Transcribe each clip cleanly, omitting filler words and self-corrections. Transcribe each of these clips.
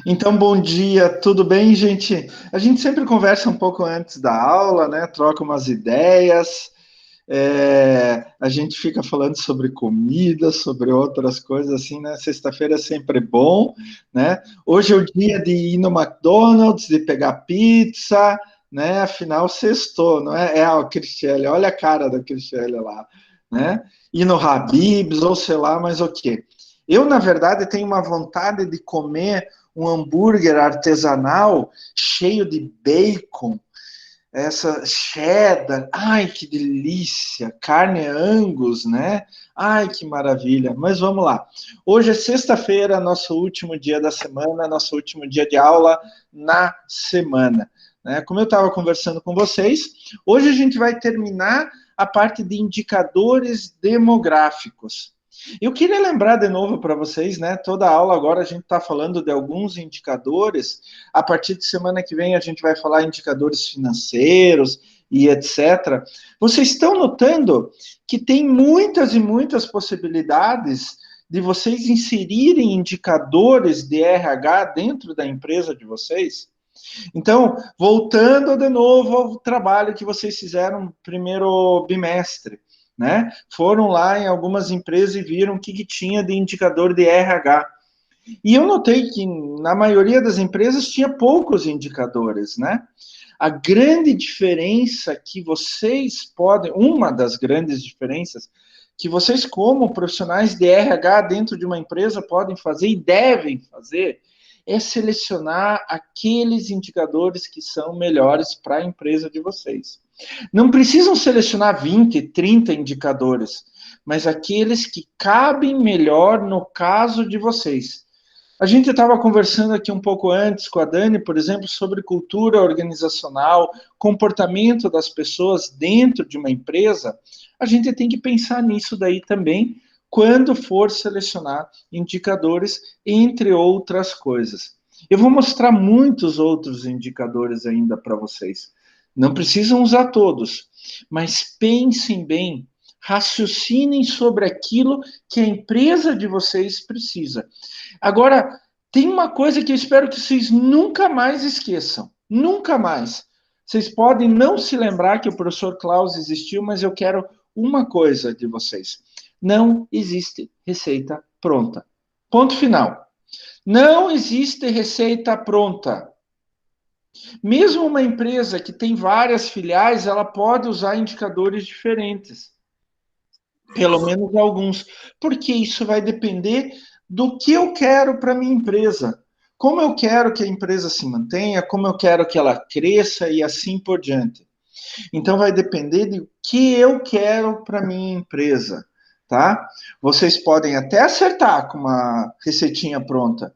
Então, bom dia, tudo bem, gente? A gente sempre conversa um pouco antes da aula, né? Troca umas ideias. A gente fica falando sobre comida, sobre outras coisas assim, né? Sexta-feira é sempre bom, né? Hoje é o dia de ir no McDonald's, de pegar pizza, né? Afinal, sextou, não é? É a Cristiane, olha a cara da Cristiane lá, né? Ir no Habib's ou sei lá, mas o quê? Eu, na verdade, tenho uma vontade de comer um hambúrguer artesanal cheio de bacon, essa cheddar, ai que delícia, carne Angus, né? Ai que maravilha. Mas vamos lá. Hoje é sexta-feira, nosso último dia da semana, nosso último dia de aula na semana. Né? Como eu estava conversando com vocês, hoje a gente vai terminar a parte de indicadores demográficos. Eu queria lembrar de novo para vocês, né? Toda aula agora a gente está falando de alguns indicadores. A partir de semana que vem a gente vai falar indicadores financeiros e etc. Vocês estão notando que tem muitas e muitas possibilidades de vocês inserirem indicadores de RH dentro da empresa de vocês? Então, voltando de novo ao trabalho que vocês fizeram no primeiro bimestre, né? Foram lá em algumas empresas e viram o que tinha de indicador de RH. E eu notei que na maioria das empresas tinha poucos indicadores, né? A grande diferença que vocês podem, uma das grandes diferenças que vocês, como profissionais de RH dentro de uma empresa, podem fazer e devem fazer, é selecionar aqueles indicadores que são melhores para a empresa de vocês. Não precisam selecionar 20, 30 indicadores, mas aqueles que cabem melhor no caso de vocês. A gente estava conversando aqui um pouco antes com a Dani, por exemplo, sobre cultura organizacional, comportamento das pessoas dentro de uma empresa. A gente tem que pensar nisso daí também quando for selecionar indicadores, entre outras coisas. Eu vou mostrar muitos outros indicadores ainda para vocês. Não precisam usar todos, mas pensem bem, raciocinem sobre aquilo que a empresa de vocês precisa. Agora, tem uma coisa que eu espero que vocês nunca mais esqueçam. Nunca mais. Vocês podem não se lembrar que o professor Klaus existiu, mas eu quero uma coisa de vocês. Não existe receita pronta. Ponto final. Não existe receita pronta. Mesmo uma empresa que tem várias filiais, ela pode usar indicadores diferentes. Pelo menos alguns, porque isso vai depender do que eu quero para minha empresa, como eu quero que a empresa se mantenha, como eu quero que ela cresça e assim por diante. Então vai depender do que eu quero para minha empresa, tá? Vocês podem até acertar com uma receitinha pronta,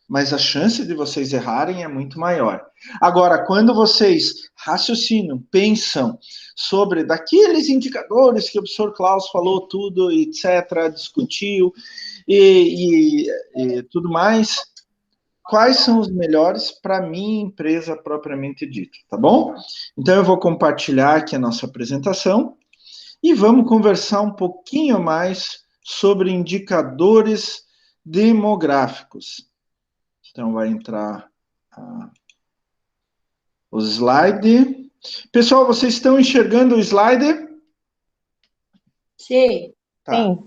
mas a chance de vocês errarem é muito maior. Agora, quando vocês raciocinam, pensam sobre daqueles indicadores que o professor Klaus falou tudo, etc., discutiu e tudo mais, quais são os melhores para a minha empresa propriamente dita, tá bom? Então, eu vou compartilhar aqui a nossa apresentação e vamos conversar um pouquinho mais sobre indicadores demográficos. Então, vai entrar o slide. Pessoal, vocês estão enxergando o slide? Sim. Tá. Sim.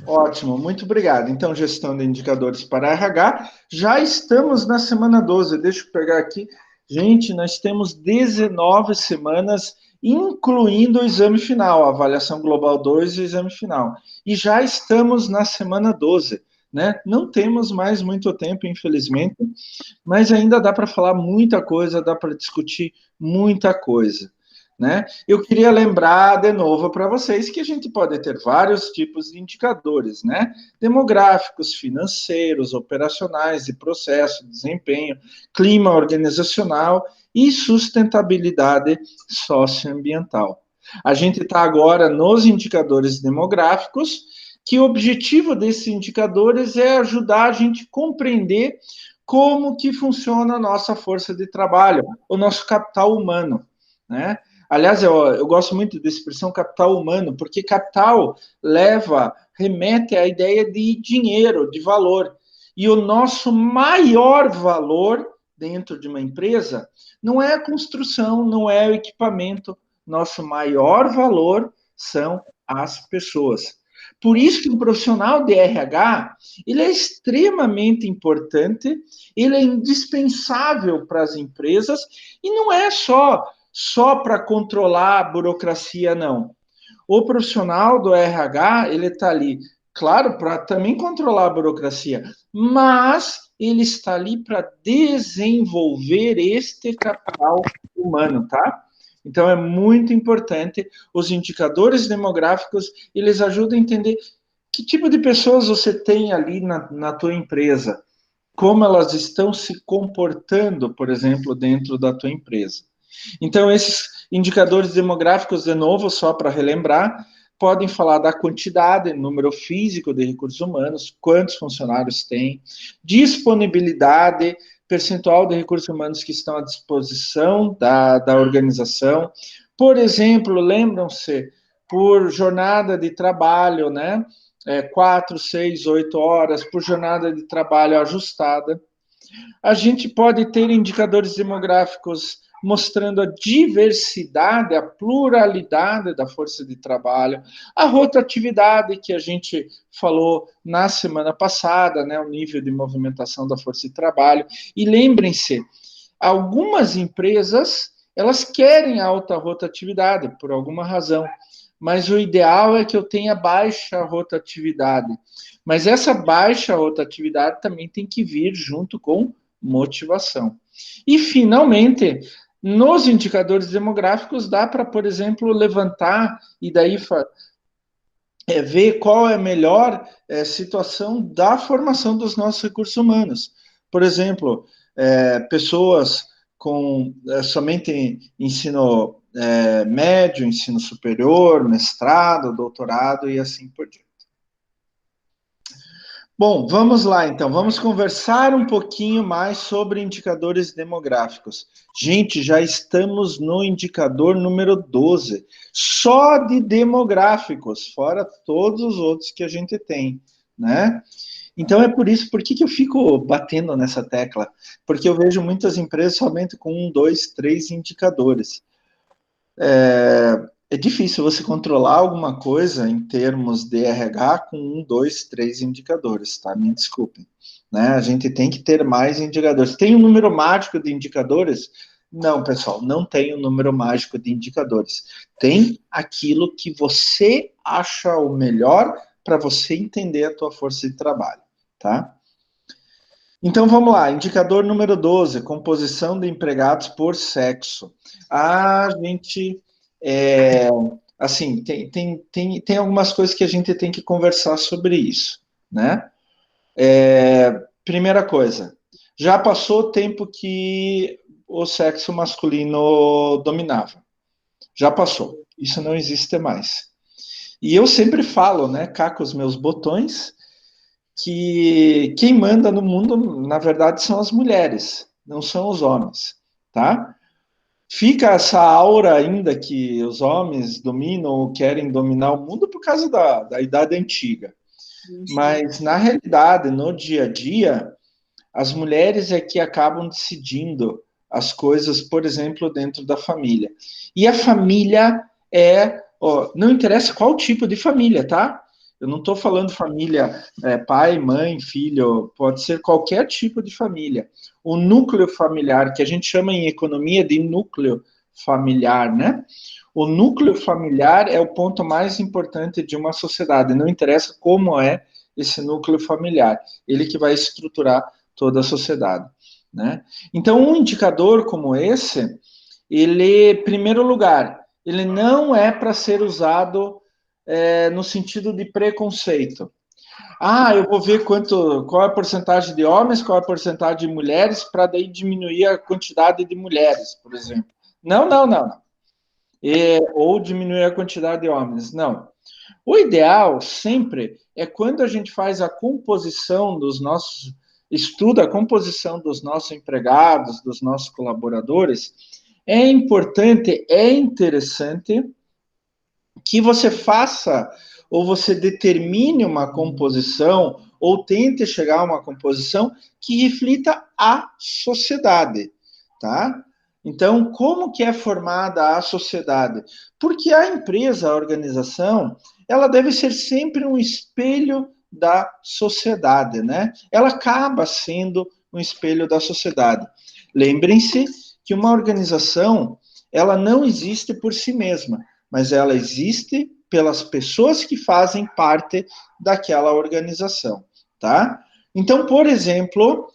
Ótimo, muito obrigado. Então, gestão de indicadores para RH. Já estamos na semana 12. Deixa eu pegar aqui. Gente, nós temos 19 semanas, incluindo o exame final, a avaliação global 2 e o exame final. E já estamos na semana 12, né? Não temos mais muito tempo, infelizmente, mas ainda dá para falar muita coisa, dá para discutir muita coisa. Né? Eu queria lembrar de novo para vocês que a gente pode ter vários tipos de indicadores, né? Demográficos, financeiros, operacionais, de processo, desempenho, clima organizacional e sustentabilidade socioambiental. A gente está agora nos indicadores demográficos, que o objetivo desses indicadores é ajudar a gente a compreender como que funciona a nossa força de trabalho, o nosso capital humano, né? Aliás, eu gosto muito da expressão capital humano, porque capital remete à ideia de dinheiro, de valor. E o nosso maior valor dentro de uma empresa não é a construção, não é o equipamento. Nosso maior valor são as pessoas. Por isso que um profissional de RH, ele é extremamente importante, ele é indispensável para as empresas e não é só para controlar a burocracia, não. O profissional do RH, ele está ali, claro, para também controlar a burocracia, mas ele está ali para desenvolver este capital humano, tá? Então é muito importante. Os indicadores demográficos, eles ajudam a entender que tipo de pessoas você tem ali na tua empresa, como elas estão se comportando, por exemplo, dentro da tua empresa. Então, esses indicadores demográficos, de novo, só para relembrar, podem falar da quantidade, número físico de recursos humanos, quantos funcionários tem, disponibilidade, percentual de recursos humanos que estão à disposição da organização. Por exemplo, lembram-se, por jornada de trabalho, né? 4, 6, 8 horas, por jornada de trabalho ajustada. A gente pode ter indicadores demográficos mostrando a diversidade, a pluralidade da força de trabalho, a rotatividade que a gente falou na semana passada, né, o nível de movimentação da força de trabalho. E lembrem-se, algumas empresas, elas querem alta rotatividade por alguma razão, mas o ideal é que eu tenha baixa rotatividade. Mas essa baixa rotatividade também tem que vir junto com motivação. E, finalmente, nos indicadores demográficos, dá para, por exemplo, levantar e daí ver qual é a melhor situação da formação dos nossos recursos humanos. Por exemplo, pessoas com somente ensino médio, ensino superior, mestrado, doutorado e assim por diante. Bom, vamos lá então, vamos conversar um pouquinho mais sobre indicadores demográficos. Gente, já estamos no indicador número 12, só de demográficos, fora todos os outros que a gente tem, né? Então é por isso, por que eu fico batendo nessa tecla? Porque eu vejo muitas empresas somente com 1, 2, 3 indicadores. É difícil você controlar alguma coisa em termos de RH com 1, 2, 3 indicadores, tá? Me desculpem. Né? A gente tem que ter mais indicadores. Tem um número mágico de indicadores? Não, pessoal, não tem um número mágico de indicadores. Tem aquilo que você acha o melhor para você entender a tua força de trabalho, tá? Então vamos lá, indicador número 12, composição de empregados por sexo. A gente, assim, tem algumas coisas que a gente tem que conversar sobre isso, né? Primeira coisa, já passou o tempo que o sexo masculino dominava. Já passou, isso não existe mais. E eu sempre falo, né, cá com os meus botões, que quem manda no mundo, na verdade, são as mulheres, não são os homens, tá? Fica essa aura ainda que os homens dominam ou querem dominar o mundo por causa da idade antiga. Mas, na realidade, no dia a dia, as mulheres é que acabam decidindo as coisas, por exemplo, dentro da família. E a família não interessa qual tipo de família, tá? Eu não estou falando família pai, mãe, filho, pode ser qualquer tipo de família. O núcleo familiar, que a gente chama em economia de núcleo familiar, né? O núcleo familiar é o ponto mais importante de uma sociedade, não interessa como é esse núcleo familiar, ele que vai estruturar toda a sociedade, né? Então, um indicador como esse, ele, em primeiro lugar, ele não é para ser usado no sentido de preconceito. Ah, eu vou ver qual é a porcentagem de homens, qual é a porcentagem de mulheres, para daí diminuir a quantidade de mulheres, por exemplo. Não, não, não. Ou diminuir a quantidade de homens. Não. O ideal sempre é quando a gente faz a composição dos nossos, estuda a composição dos nossos empregados, dos nossos colaboradores, é importante, é interessante que você faça ou você determine uma composição ou tente chegar a uma composição que reflita a sociedade, tá? Então, como que é formada a sociedade? Porque a empresa, a organização, ela deve ser sempre um espelho da sociedade, né? Ela acaba sendo um espelho da sociedade. Lembrem-se que uma organização, ela não existe por si mesma, mas ela existe pelas pessoas que fazem parte daquela organização, tá? Então, por exemplo,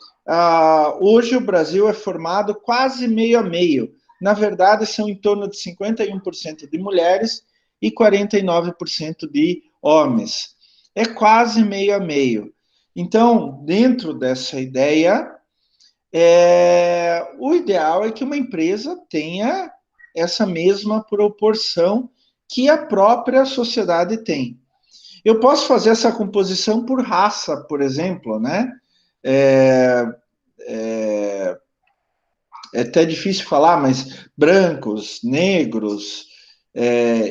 hoje o Brasil é formado quase meio a meio. Na verdade, são em torno de 51% de mulheres e 49% de homens. É quase meio a meio. Então, dentro dessa ideia, o ideal é que uma empresa tenha essa mesma proporção que a própria sociedade tem. Eu posso fazer essa composição por raça, por exemplo, né? É, é, é até difícil falar, mas brancos, negros,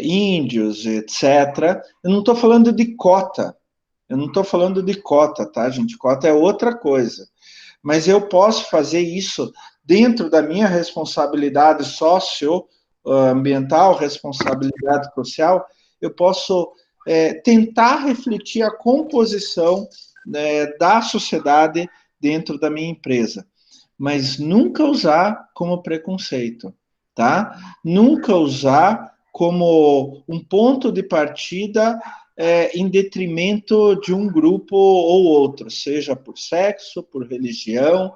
índios, etc. Eu não estou falando de cota. Eu não estou falando de cota, tá, gente? Cota é outra coisa. Mas eu posso fazer isso dentro da minha responsabilidade socioambiental, responsabilidade social, eu posso tentar refletir a composição, né, da sociedade dentro da minha empresa, mas nunca usar como preconceito, tá? Nunca usar como um ponto de partida em detrimento de um grupo ou outro, seja por sexo, por religião,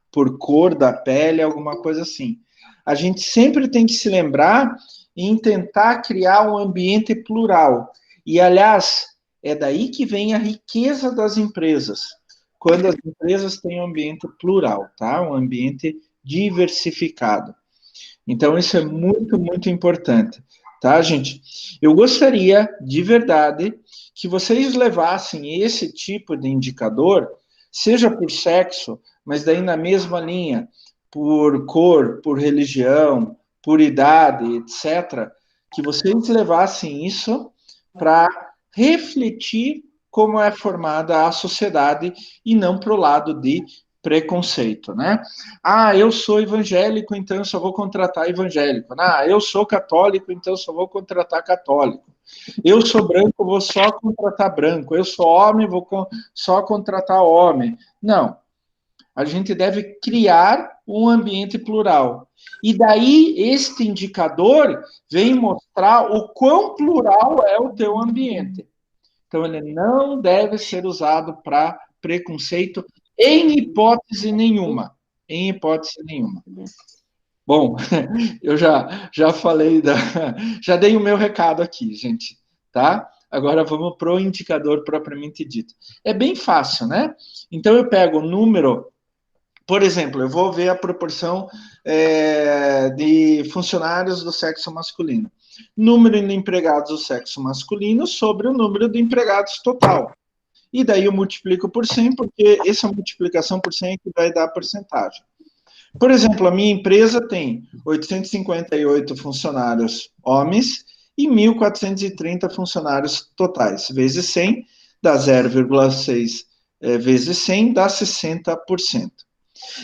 por cor da pele, alguma coisa assim. A gente sempre tem que se lembrar em tentar criar um ambiente plural. E, aliás, é daí que vem a riqueza das empresas, quando as empresas têm um ambiente plural, tá? Um ambiente diversificado. Então, isso é muito, muito importante, tá, gente? Eu gostaria, de verdade, que vocês levassem esse tipo de indicador, seja por sexo, mas daí na mesma linha, por cor, por religião, por idade, etc., que vocês levassem isso para refletir como é formada a sociedade e não para o lado de preconceito, né? Ah, eu sou evangélico, então eu só vou contratar evangélico. Ah, eu sou católico, então eu só vou contratar católico. Eu sou branco, vou só contratar branco. Eu sou homem, vou só contratar homem. Não. A gente deve criar um ambiente plural. E daí, este indicador vem mostrar o quão plural é o teu ambiente. Então, ele não deve ser usado para preconceito em hipótese nenhuma. Em hipótese nenhuma. Bom, eu já falei, já dei o meu recado aqui, gente, tá? Agora vamos para o indicador propriamente dito. É bem fácil, né? Então, eu pego o número, por exemplo, eu vou ver a proporção de funcionários do sexo masculino. Número de empregados do sexo masculino sobre o número de empregados total. E daí eu multiplico por 100, porque essa multiplicação por 100 é que vai dar a porcentagem. Por exemplo, a minha empresa tem 858 funcionários homens e 1.430 funcionários totais. Vezes 100, dá 0,6 vezes 100, dá 60%.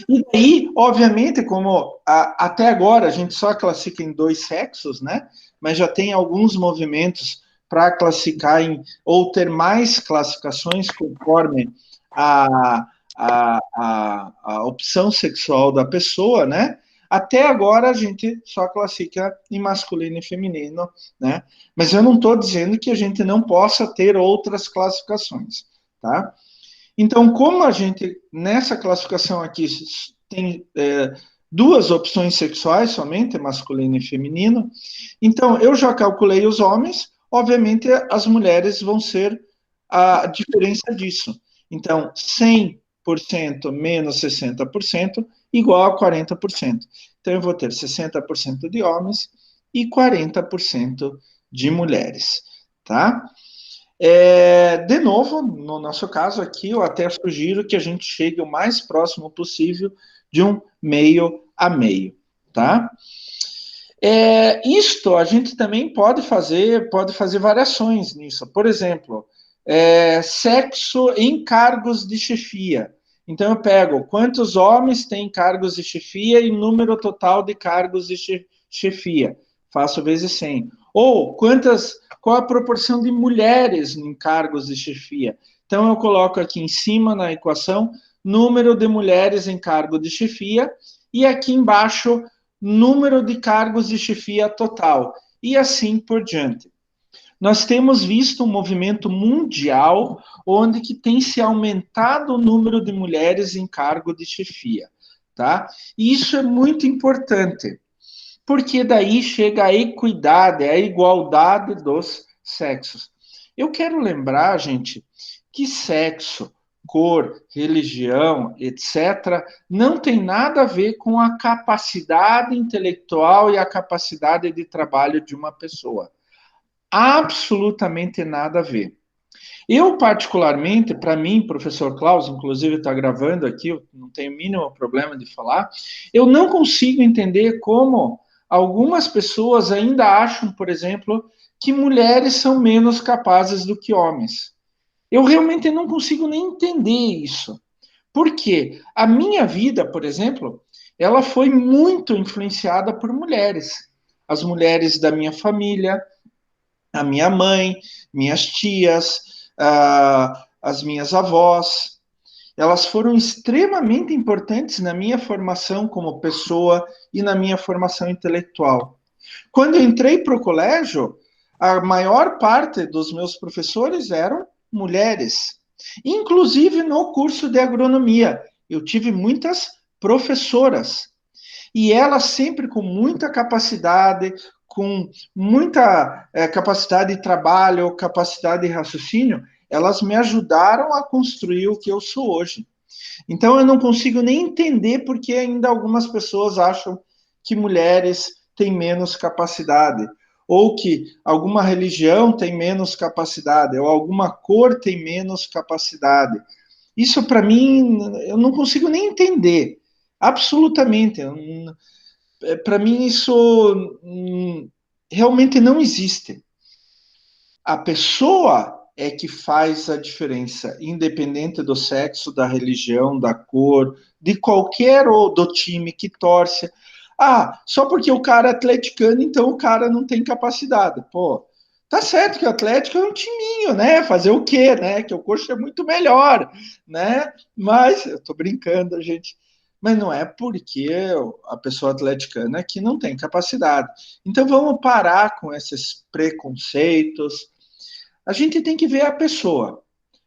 E daí, obviamente, como até agora a gente só classifica em dois sexos, né? Mas já tem alguns movimentos para classificar ou ter mais classificações conforme a, a opção sexual da pessoa, né? Até agora a gente só classifica em masculino e feminino, né? Mas eu não estou dizendo que a gente não possa ter outras classificações, tá? Então, como a gente, nessa classificação aqui, tem duas opções sexuais somente, masculino e feminino, então eu já calculei os homens, obviamente as mulheres vão ser a diferença disso. Então, 100% menos 60% igual a 40%. Então, eu vou ter 60% de homens e 40% de mulheres, tá? De novo, no nosso caso aqui, eu até sugiro que a gente chegue o mais próximo possível de um meio a meio, tá? Isto a gente também pode fazer variações nisso. Por exemplo, sexo em cargos de chefia. Então, eu pego quantos homens têm cargos de chefia e número total de cargos de chefia. Faço vezes 100. Ou qual a proporção de mulheres em cargos de chefia. Então, eu coloco aqui em cima na equação número de mulheres em cargo de chefia e aqui embaixo número de cargos de chefia total. E assim por diante. Nós temos visto um movimento mundial onde que tem se aumentado o número de mulheres em cargo de chefia, tá? E isso é muito importante, porque daí chega a equidade, a igualdade dos sexos. Eu quero lembrar, gente, que sexo, cor, religião, etc., não tem nada a ver com a capacidade intelectual e a capacidade de trabalho de uma pessoa. Absolutamente nada a ver. Eu, particularmente, para mim, professor Klaus, inclusive está gravando aqui, eu não tenho o mínimo problema de falar, eu não consigo entender como algumas pessoas ainda acham, por exemplo, que mulheres são menos capazes do que homens. Eu realmente não consigo nem entender isso. Por quê? A minha vida, por exemplo, ela foi muito influenciada por mulheres. As mulheres da minha família, a minha mãe, minhas tias, as minhas avós. Elas foram extremamente importantes na minha formação como pessoa e na minha formação intelectual. Quando eu entrei para o colégio, a maior parte dos meus professores eram mulheres, inclusive no curso de agronomia. Eu tive muitas professoras e ela sempre com muita capacidade, com muita capacidade de trabalho, capacidade de raciocínio, elas me ajudaram a construir o que eu sou hoje. Então eu não consigo nem entender porque ainda algumas pessoas acham que mulheres têm menos capacidade, ou que alguma religião tem menos capacidade, ou alguma cor tem menos capacidade. Isso para mim eu não consigo nem entender. Absolutamente. Para mim, isso realmente não existe. A pessoa é que faz a diferença, independente do sexo, da religião, da cor, de qualquer ou do time que torce. Ah, só porque o cara é atleticano, então o cara não tem capacidade. Pô, tá certo que o Atlético é um timinho, né? Fazer o quê, né? Que o Coxa é muito melhor, né? Mas, eu tô brincando, gente. Mas não é porque a pessoa atleticana que não tem capacidade. Então vamos parar com esses preconceitos. A gente tem que ver a pessoa.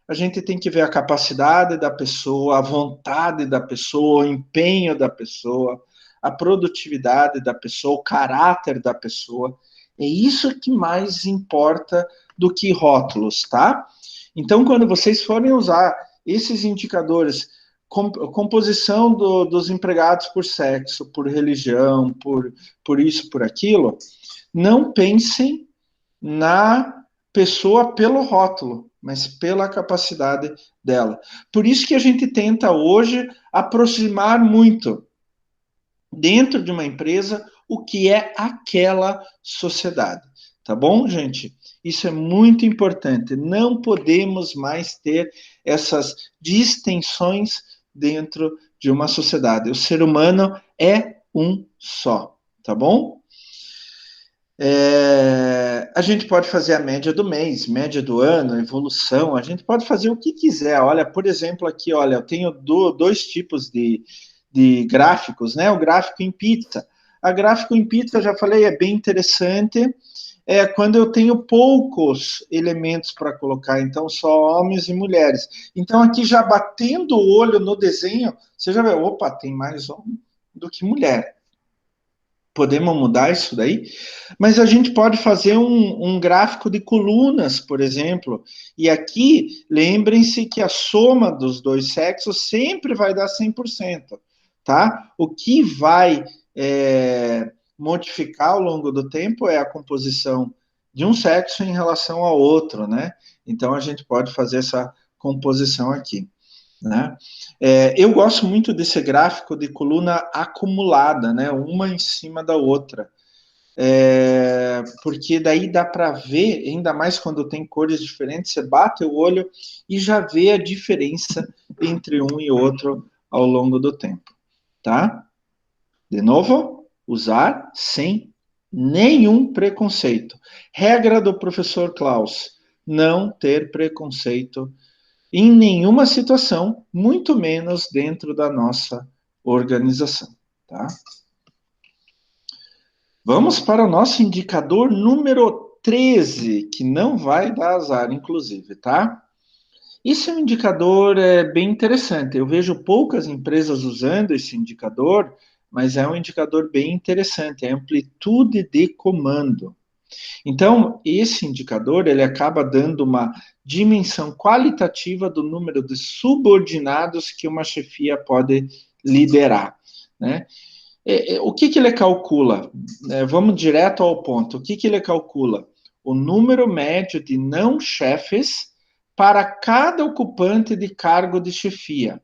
A gente tem que ver a capacidade da pessoa, a vontade da pessoa, o empenho da pessoa, a produtividade da pessoa, o caráter da pessoa. É isso que mais importa do que rótulos, tá? Então, quando vocês forem usar esses indicadores, composição dos empregados por sexo, por religião, por isso, por aquilo, não pensem na pessoa pelo rótulo, mas pela capacidade dela. Por isso que a gente tenta hoje aproximar muito dentro de uma empresa o que é aquela sociedade. Tá bom, gente? Isso é muito importante. Não podemos mais ter essas distensões dentro de uma sociedade. O ser humano é um só, tá bom? A gente pode fazer a média do mês, média do ano, evolução, a gente pode fazer o que quiser. Olha, por exemplo, aqui, olha, eu tenho dois tipos de gráficos, né? O gráfico em pizza. A gráfico em pizza, já falei, é bem interessante. É quando eu tenho poucos elementos para colocar, então só homens e mulheres. Então, aqui já batendo o olho no desenho, você já vê, opa, tem mais homem do que mulher. Podemos mudar isso daí, mas a gente pode fazer um gráfico de colunas, por exemplo, e aqui lembrem-se que a soma dos dois sexos sempre vai dar 100%, tá? O que vai modificar ao longo do tempo é a composição de um sexo em relação ao outro, né? Então a gente pode fazer essa composição aqui. Né? Eu gosto muito desse gráfico de coluna acumulada, né? Uma em cima da outra. porque daí dá para ver, ainda mais quando tem cores diferentes, você bate o olho e já vê a diferença entre um e outro ao longo do tempo, tá? De novo, usar sem nenhum preconceito. Regra do professor Klaus: não ter preconceito em nenhuma situação, muito menos dentro da nossa organização, tá? Vamos para o nosso indicador número 13, que não vai dar azar, inclusive, tá? Esse é um indicador bem interessante. Eu vejo poucas empresas usando esse indicador, mas é um indicador bem interessante, é a amplitude de comando. Então, esse indicador, ele acaba dando uma dimensão qualitativa do número de subordinados que uma chefia pode liderar, né? O que ele calcula? Vamos direto ao ponto. O que ele calcula? O número médio de não chefes para cada ocupante de cargo de chefia.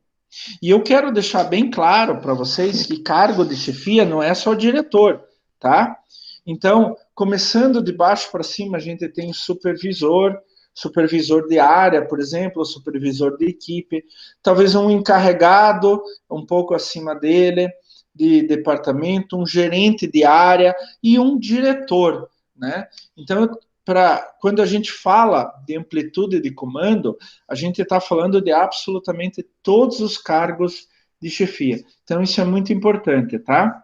E eu quero deixar bem claro para vocês que cargo de chefia não é só o diretor, tá? Então, começando de baixo para cima, a gente tem o supervisor, supervisor de área, por exemplo, supervisor de equipe, talvez um encarregado um pouco acima dele, de departamento, um gerente de área e um diretor, né? Então, quando a gente fala de amplitude de comando, a gente está falando de absolutamente todos os cargos de chefia. Então, isso é muito importante, tá?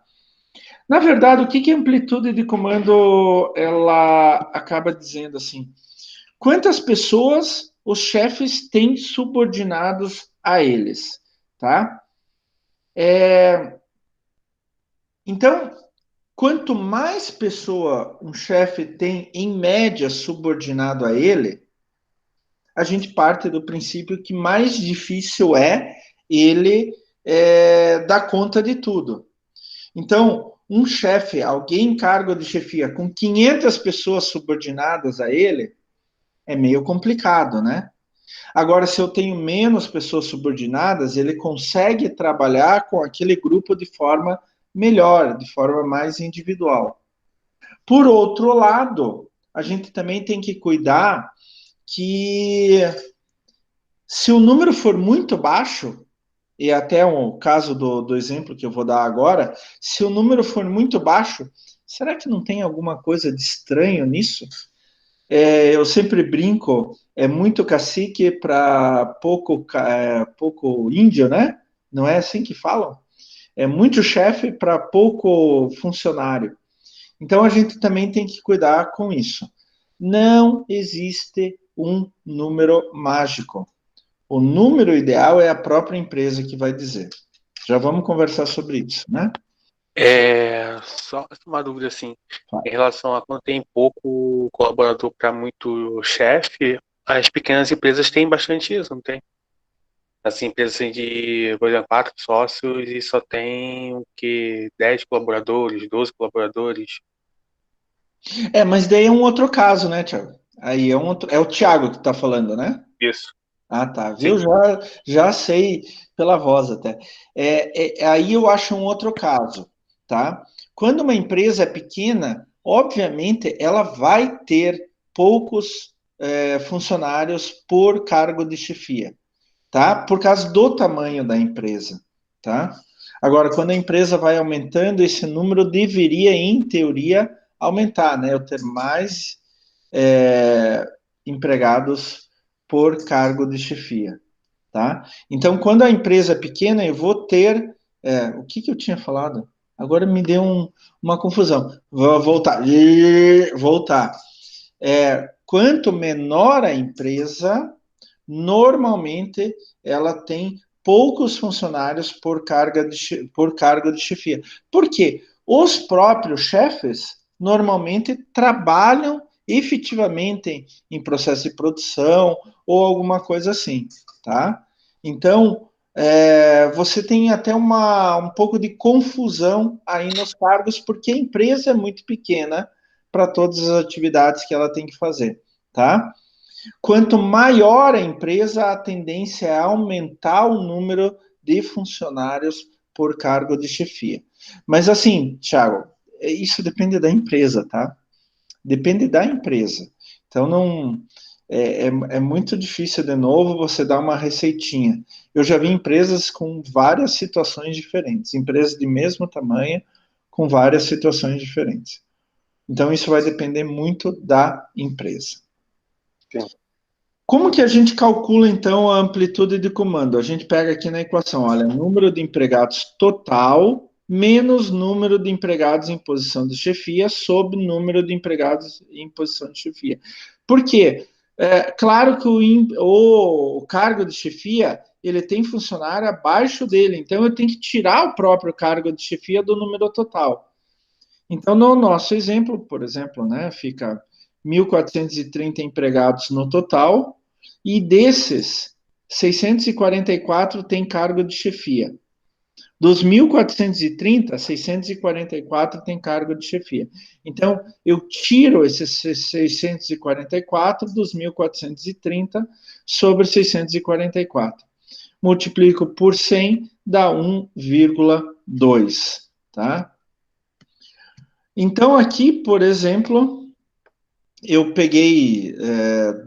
Na verdade, o que a amplitude de comando ela acaba dizendo assim? Quantas pessoas os chefes têm subordinados a eles, tá? Então, quanto mais pessoa um chefe tem em média subordinado a ele, a gente parte do princípio que mais difícil é ele dar conta de tudo. Então, um chefe, alguém em cargo de chefia com 500 pessoas subordinadas a ele, é meio complicado, né? Agora, se eu tenho menos pessoas subordinadas, ele consegue trabalhar com aquele grupo de forma melhor, de forma mais individual. Por outro lado, a gente também tem que cuidar que se o número for muito baixo, e até o caso do exemplo que eu vou dar agora, se o número for muito baixo, será que não tem alguma coisa de estranho nisso? Eu sempre brinco, é muito cacique para pouco índio, né? Não é assim que falam? É muito chefe para pouco funcionário. Então a gente também tem que cuidar com isso. Não existe um número mágico. O número ideal é a própria empresa que vai dizer. Já vamos conversar sobre isso, né? Só uma dúvida assim, em relação a quando tem pouco colaborador para muito chefe, as pequenas empresas têm bastante isso, não tem? Assim, empresas assim de, por exemplo, 4 sócios e só tem o que 10 colaboradores, 12 colaboradores. Mas daí é um outro caso, né, Thiago? Aí é o Thiago que está falando, né? Isso, Ah, tá. sim. Viu? Já sei pela voz até. Aí eu acho um outro caso, tá? Quando uma empresa é pequena, obviamente ela vai ter poucos funcionários por cargo de chefia, tá? Por causa do tamanho da empresa, tá? Agora, quando a empresa vai aumentando, esse número deveria, em teoria, aumentar, né? Eu ter mais empregados por cargo de chefia, tá? Então, quando a empresa é pequena, eu vou ter. O que eu tinha falado? Agora me deu uma confusão. Vou voltar. Voltar. Quanto menor a empresa, normalmente ela tem poucos funcionários por cargo de chefia. Por quê? Os próprios chefes normalmente trabalham efetivamente em processo de produção ou alguma coisa assim, tá? Então, você tem até um pouco de confusão aí nos cargos, porque a empresa é muito pequena para todas as atividades que ela tem que fazer, tá? Quanto maior a empresa, a tendência é aumentar o número de funcionários por cargo de chefia. Mas assim, Thiago, isso depende da empresa, tá? Depende da empresa. Então, não é muito difícil, de novo, você dar uma receitinha. Eu já vi empresas com várias situações diferentes, empresas de mesmo tamanho, com várias situações diferentes. Então, isso vai depender muito da empresa. Sim. Como que a gente calcula, então, a amplitude de comando? A gente pega aqui na equação, olha, número de empregados total menos número de empregados em posição de chefia sobre número de empregados em posição de chefia. Por quê? Claro que o cargo de chefia, ele tem funcionário abaixo dele, então eu tenho que tirar o próprio cargo de chefia do número total. Então, no nosso exemplo, por exemplo, né, fica 1.430 empregados no total, e desses, 644 têm cargo de chefia. Dos 1.430, 644 têm cargo de chefia. Então, eu tiro esses 644 dos 1.430 sobre 644. Multiplico por 100, dá 1,2, tá? Então, aqui, por exemplo, eu peguei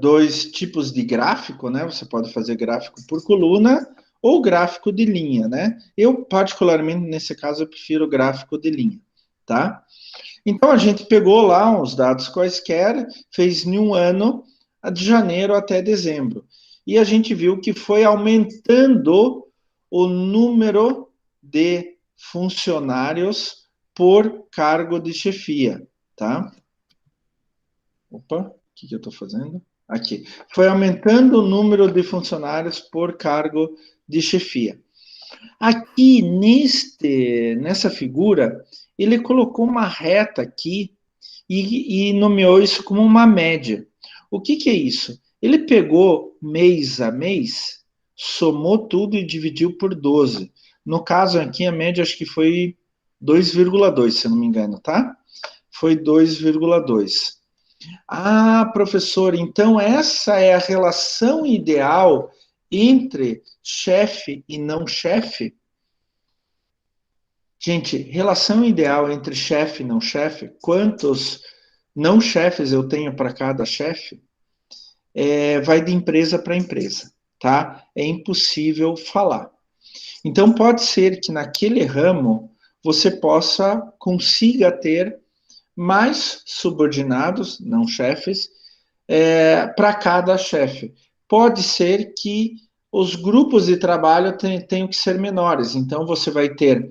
dois tipos de gráfico, né? Você pode fazer gráfico por coluna ou gráfico de linha, né? Eu, particularmente, nesse caso, eu prefiro gráfico de linha, tá? Então, a gente pegou lá os dados quaisquer, fez em um ano, de janeiro até dezembro. E a gente viu que foi aumentando o número de funcionários por cargo de chefia, tá? Opa, o que eu estou fazendo? Aqui. Foi aumentando o número de funcionários por cargo de chefia. Aqui, nessa figura, ele colocou uma reta aqui e nomeou isso como uma média. O que é isso? Ele pegou mês a mês, somou tudo e dividiu por 12. No caso aqui, a média acho que foi 2,2, se eu não me engano, tá? Foi 2,2. Ah, professor, então essa é a relação ideal entre chefe e não chefe? Gente, relação ideal entre chefe e não chefe, quantos não chefes eu tenho para cada chefe, vai de empresa para empresa, tá? É impossível falar. Então, pode ser que naquele ramo você consiga ter mais subordinados, não chefes, para cada chefe. Pode ser que os grupos de trabalho tenham que ser menores, então você vai ter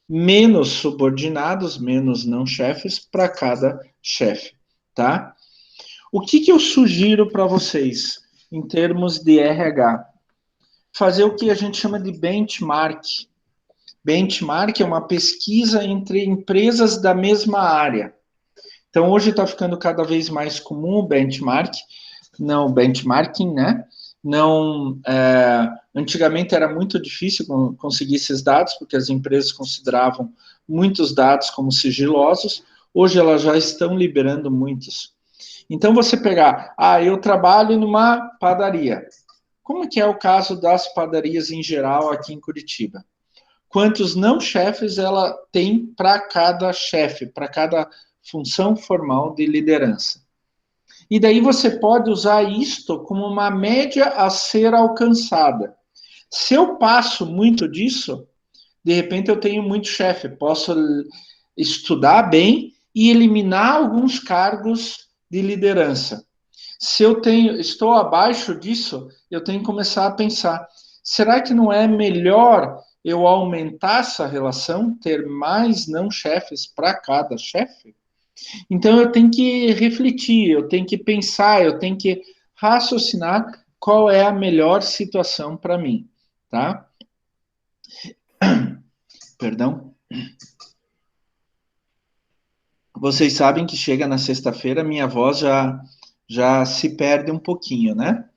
menos subordinados, menos não chefes para cada chefe, tá? O que eu sugiro para vocês em termos de RH? Fazer o que a gente chama de benchmark. Benchmark é uma pesquisa entre empresas da mesma área. Então, hoje está ficando cada vez mais comum o benchmark, não benchmarking, né? Não, antigamente era muito difícil conseguir esses dados, porque as empresas consideravam muitos dados como sigilosos. Hoje elas já estão liberando muitos. Então, você pegar, eu trabalho numa padaria. Como que é o caso das padarias em geral aqui em Curitiba? Quantos não chefes ela tem para cada chefe, para cada função formal de liderança? E daí você pode usar isto como uma média a ser alcançada. Se eu passo muito disso, de repente eu tenho muito chefe, posso estudar bem e eliminar alguns cargos de liderança. Se eu estou abaixo disso, eu tenho que começar a pensar: será que não é melhor eu aumentar essa relação, ter mais não chefes para cada chefe? Então eu tenho que refletir, eu tenho que pensar, eu tenho que raciocinar qual é a melhor situação para mim, tá? Perdão. Vocês sabem que chega na sexta-feira, minha voz já se perde um pouquinho, né?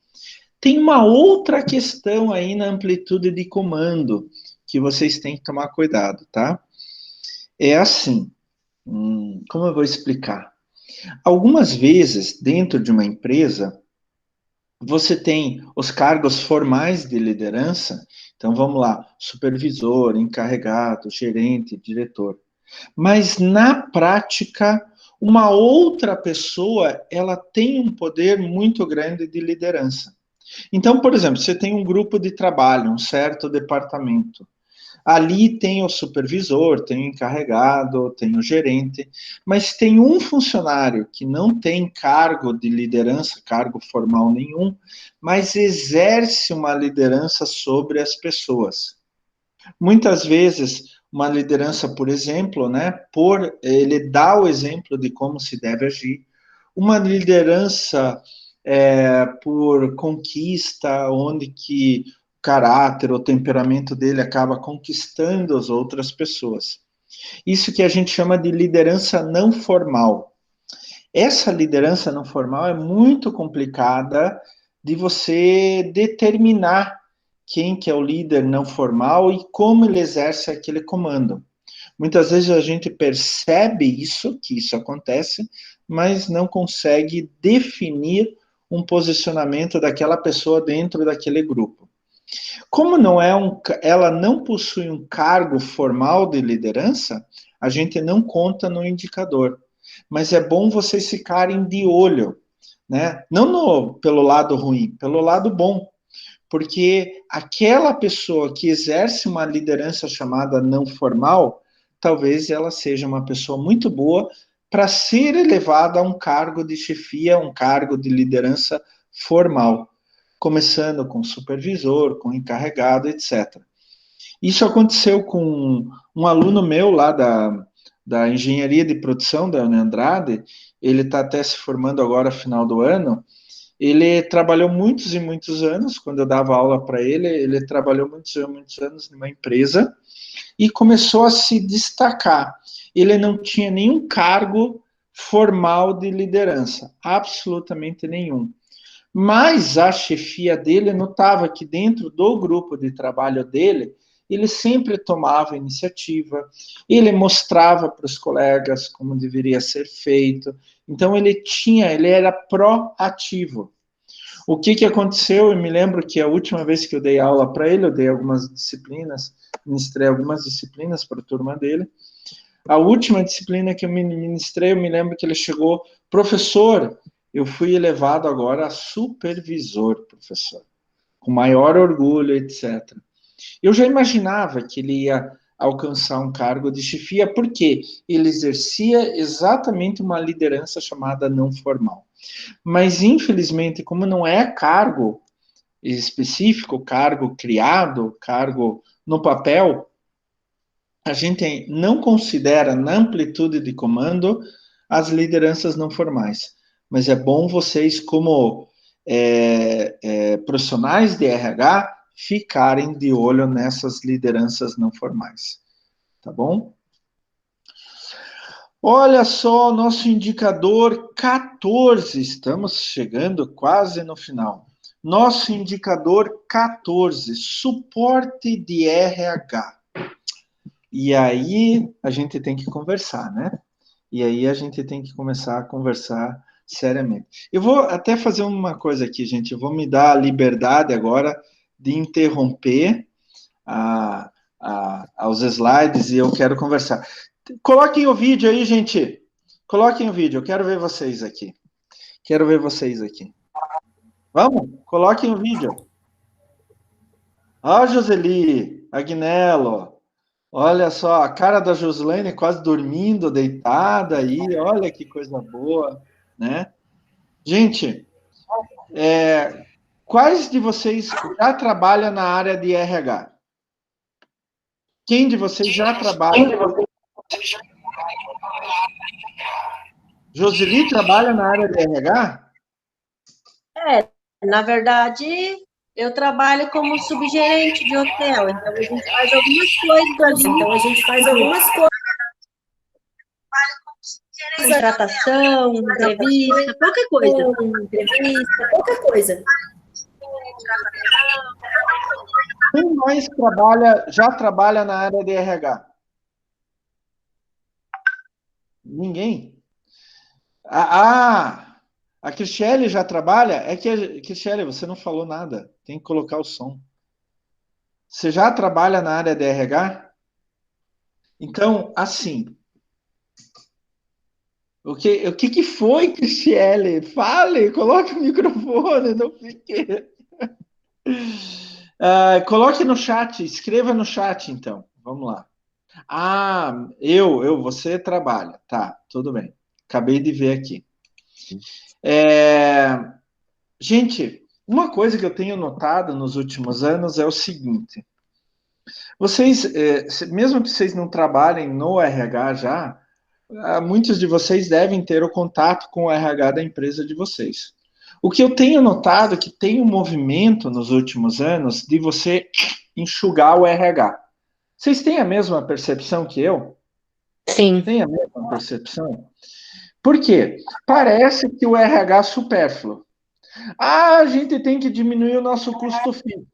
Tem uma outra questão aí na amplitude de comando que vocês têm que tomar cuidado, tá? É assim, como eu vou explicar? Algumas vezes, dentro de uma empresa, você tem os cargos formais de liderança, então vamos lá, supervisor, encarregado, gerente, diretor. Mas, na prática, uma outra pessoa, ela tem um poder muito grande de liderança. Então, por exemplo, você tem um grupo de trabalho, um certo departamento. Ali tem o supervisor, tem o encarregado, tem o gerente, mas tem um funcionário que não tem cargo de liderança, cargo formal nenhum, mas exerce uma liderança sobre as pessoas. Muitas vezes, uma liderança, por exemplo, né, ele dá o exemplo de como se deve agir. Uma liderança por conquista, onde que o caráter, o temperamento dele acaba conquistando as outras pessoas. Isso que a gente chama de liderança não formal. Essa liderança não formal é muito complicada de você determinar quem que é o líder não formal e como ele exerce aquele comando. Muitas vezes a gente percebe isso, que isso acontece, mas não consegue definir um posicionamento daquela pessoa dentro daquele grupo. Como ela não possui um cargo formal de liderança, a gente não conta no indicador. Mas é bom vocês ficarem de olho, né? Não pelo lado ruim, pelo lado bom. Porque aquela pessoa que exerce uma liderança chamada não formal, talvez ela seja uma pessoa muito boa para ser elevada a um cargo de chefia, um cargo de liderança formal, começando com supervisor, com encarregado, etc. Isso aconteceu com um aluno meu lá da engenharia de produção da Andrade. Ele está até se formando agora, final do ano. Ele trabalhou muitos e muitos anos, quando eu dava aula para ele trabalhou muitos e muitos anos numa empresa e começou a se destacar. Ele não tinha nenhum cargo formal de liderança, absolutamente nenhum. Mas a chefia dele notava que dentro do grupo de trabalho dele, ele sempre tomava iniciativa, ele mostrava para os colegas como deveria ser feito. Então ele era proativo. O que aconteceu? Eu me lembro que a última vez que eu dei aula para ele, eu dei algumas disciplinas, ministrei algumas disciplinas para a turma dele. A última disciplina que eu ministrei, eu me lembro que ele chegou, professor, eu fui elevado agora a supervisor, professor, com maior orgulho, etc. Eu já imaginava que ele ia alcançar um cargo de chefia, porque ele exercia exatamente uma liderança chamada não formal. Mas, infelizmente, como não é cargo específico, cargo criado, cargo no papel, a gente não considera na amplitude de comando as lideranças não formais. Mas é bom vocês, como profissionais de RH, ficarem de olho nessas lideranças não formais. Tá bom? Olha só, nosso indicador 14, estamos chegando quase no final. Nosso indicador 14, suporte de RH. E aí a gente tem que conversar, né? E aí a gente tem que começar a conversar seriamente. Eu vou até fazer uma coisa aqui, gente. Eu vou me dar a liberdade agora de interromper aos slides e eu quero conversar. Coloquem o vídeo aí, gente. Coloquem o vídeo. Eu quero ver vocês aqui. Quero ver vocês aqui. Vamos? Coloquem o vídeo. Ó, Joseli, Agnello. Olha só, a cara da Joslane quase dormindo, deitada aí. Olha que coisa boa, né? Gente, quais de vocês já trabalha na área de RH? Quem de vocês já trabalha? Joseli trabalha na área de RH? Na verdade, eu trabalho como subgerente de hotel, então a gente faz algumas coisas ali. Contratação, entrevista, qualquer coisa. Quem mais já trabalha na área de RH? Ninguém? A Cristiane já trabalha? É que, Cristiane, você não falou nada. Tem que colocar o som. Você já trabalha na área de RH? Então, assim, o que foi, Cristiele? Fale, coloque o microfone, não fique. Coloque no chat, escreva no chat, então. Vamos lá. Você trabalha. Tá, tudo bem. Acabei de ver aqui. Gente, uma coisa que eu tenho notado nos últimos anos é o seguinte: vocês, mesmo que vocês não trabalhem no RH já, muitos de vocês devem ter o contato com o RH da empresa de vocês. O que eu tenho notado é que tem um movimento nos últimos anos de você enxugar o RH. Vocês têm a mesma percepção que eu? Sim. Tem a mesma percepção? Por quê? Parece que o RH é supérfluo. A gente tem que diminuir o nosso custo fixo.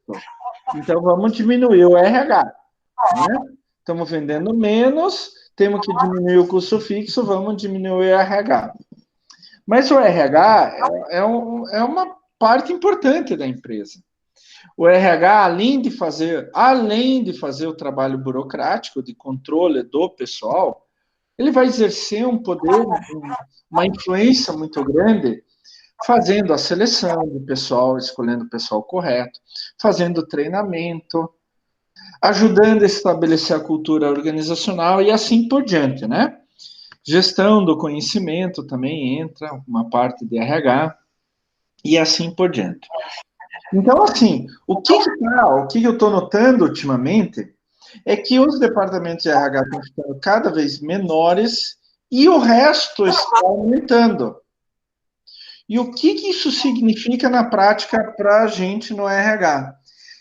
Então vamos diminuir o RH. Né? Estamos vendendo menos, temos que diminuir o custo fixo, vamos diminuir o RH. Mas o RH é uma parte importante da empresa. O RH, além de fazer o trabalho burocrático de controle do pessoal, ele vai exercer um poder, uma influência muito grande, fazendo a seleção do pessoal, escolhendo o pessoal correto, fazendo treinamento, ajudando a estabelecer a cultura organizacional e assim por diante, né? Gestão do conhecimento também entra, uma parte de RH, e assim por diante. Então, assim, o que eu estou notando ultimamente é que os departamentos de RH estão ficando cada vez menores e o resto está aumentando. E o que isso significa na prática para a gente no RH?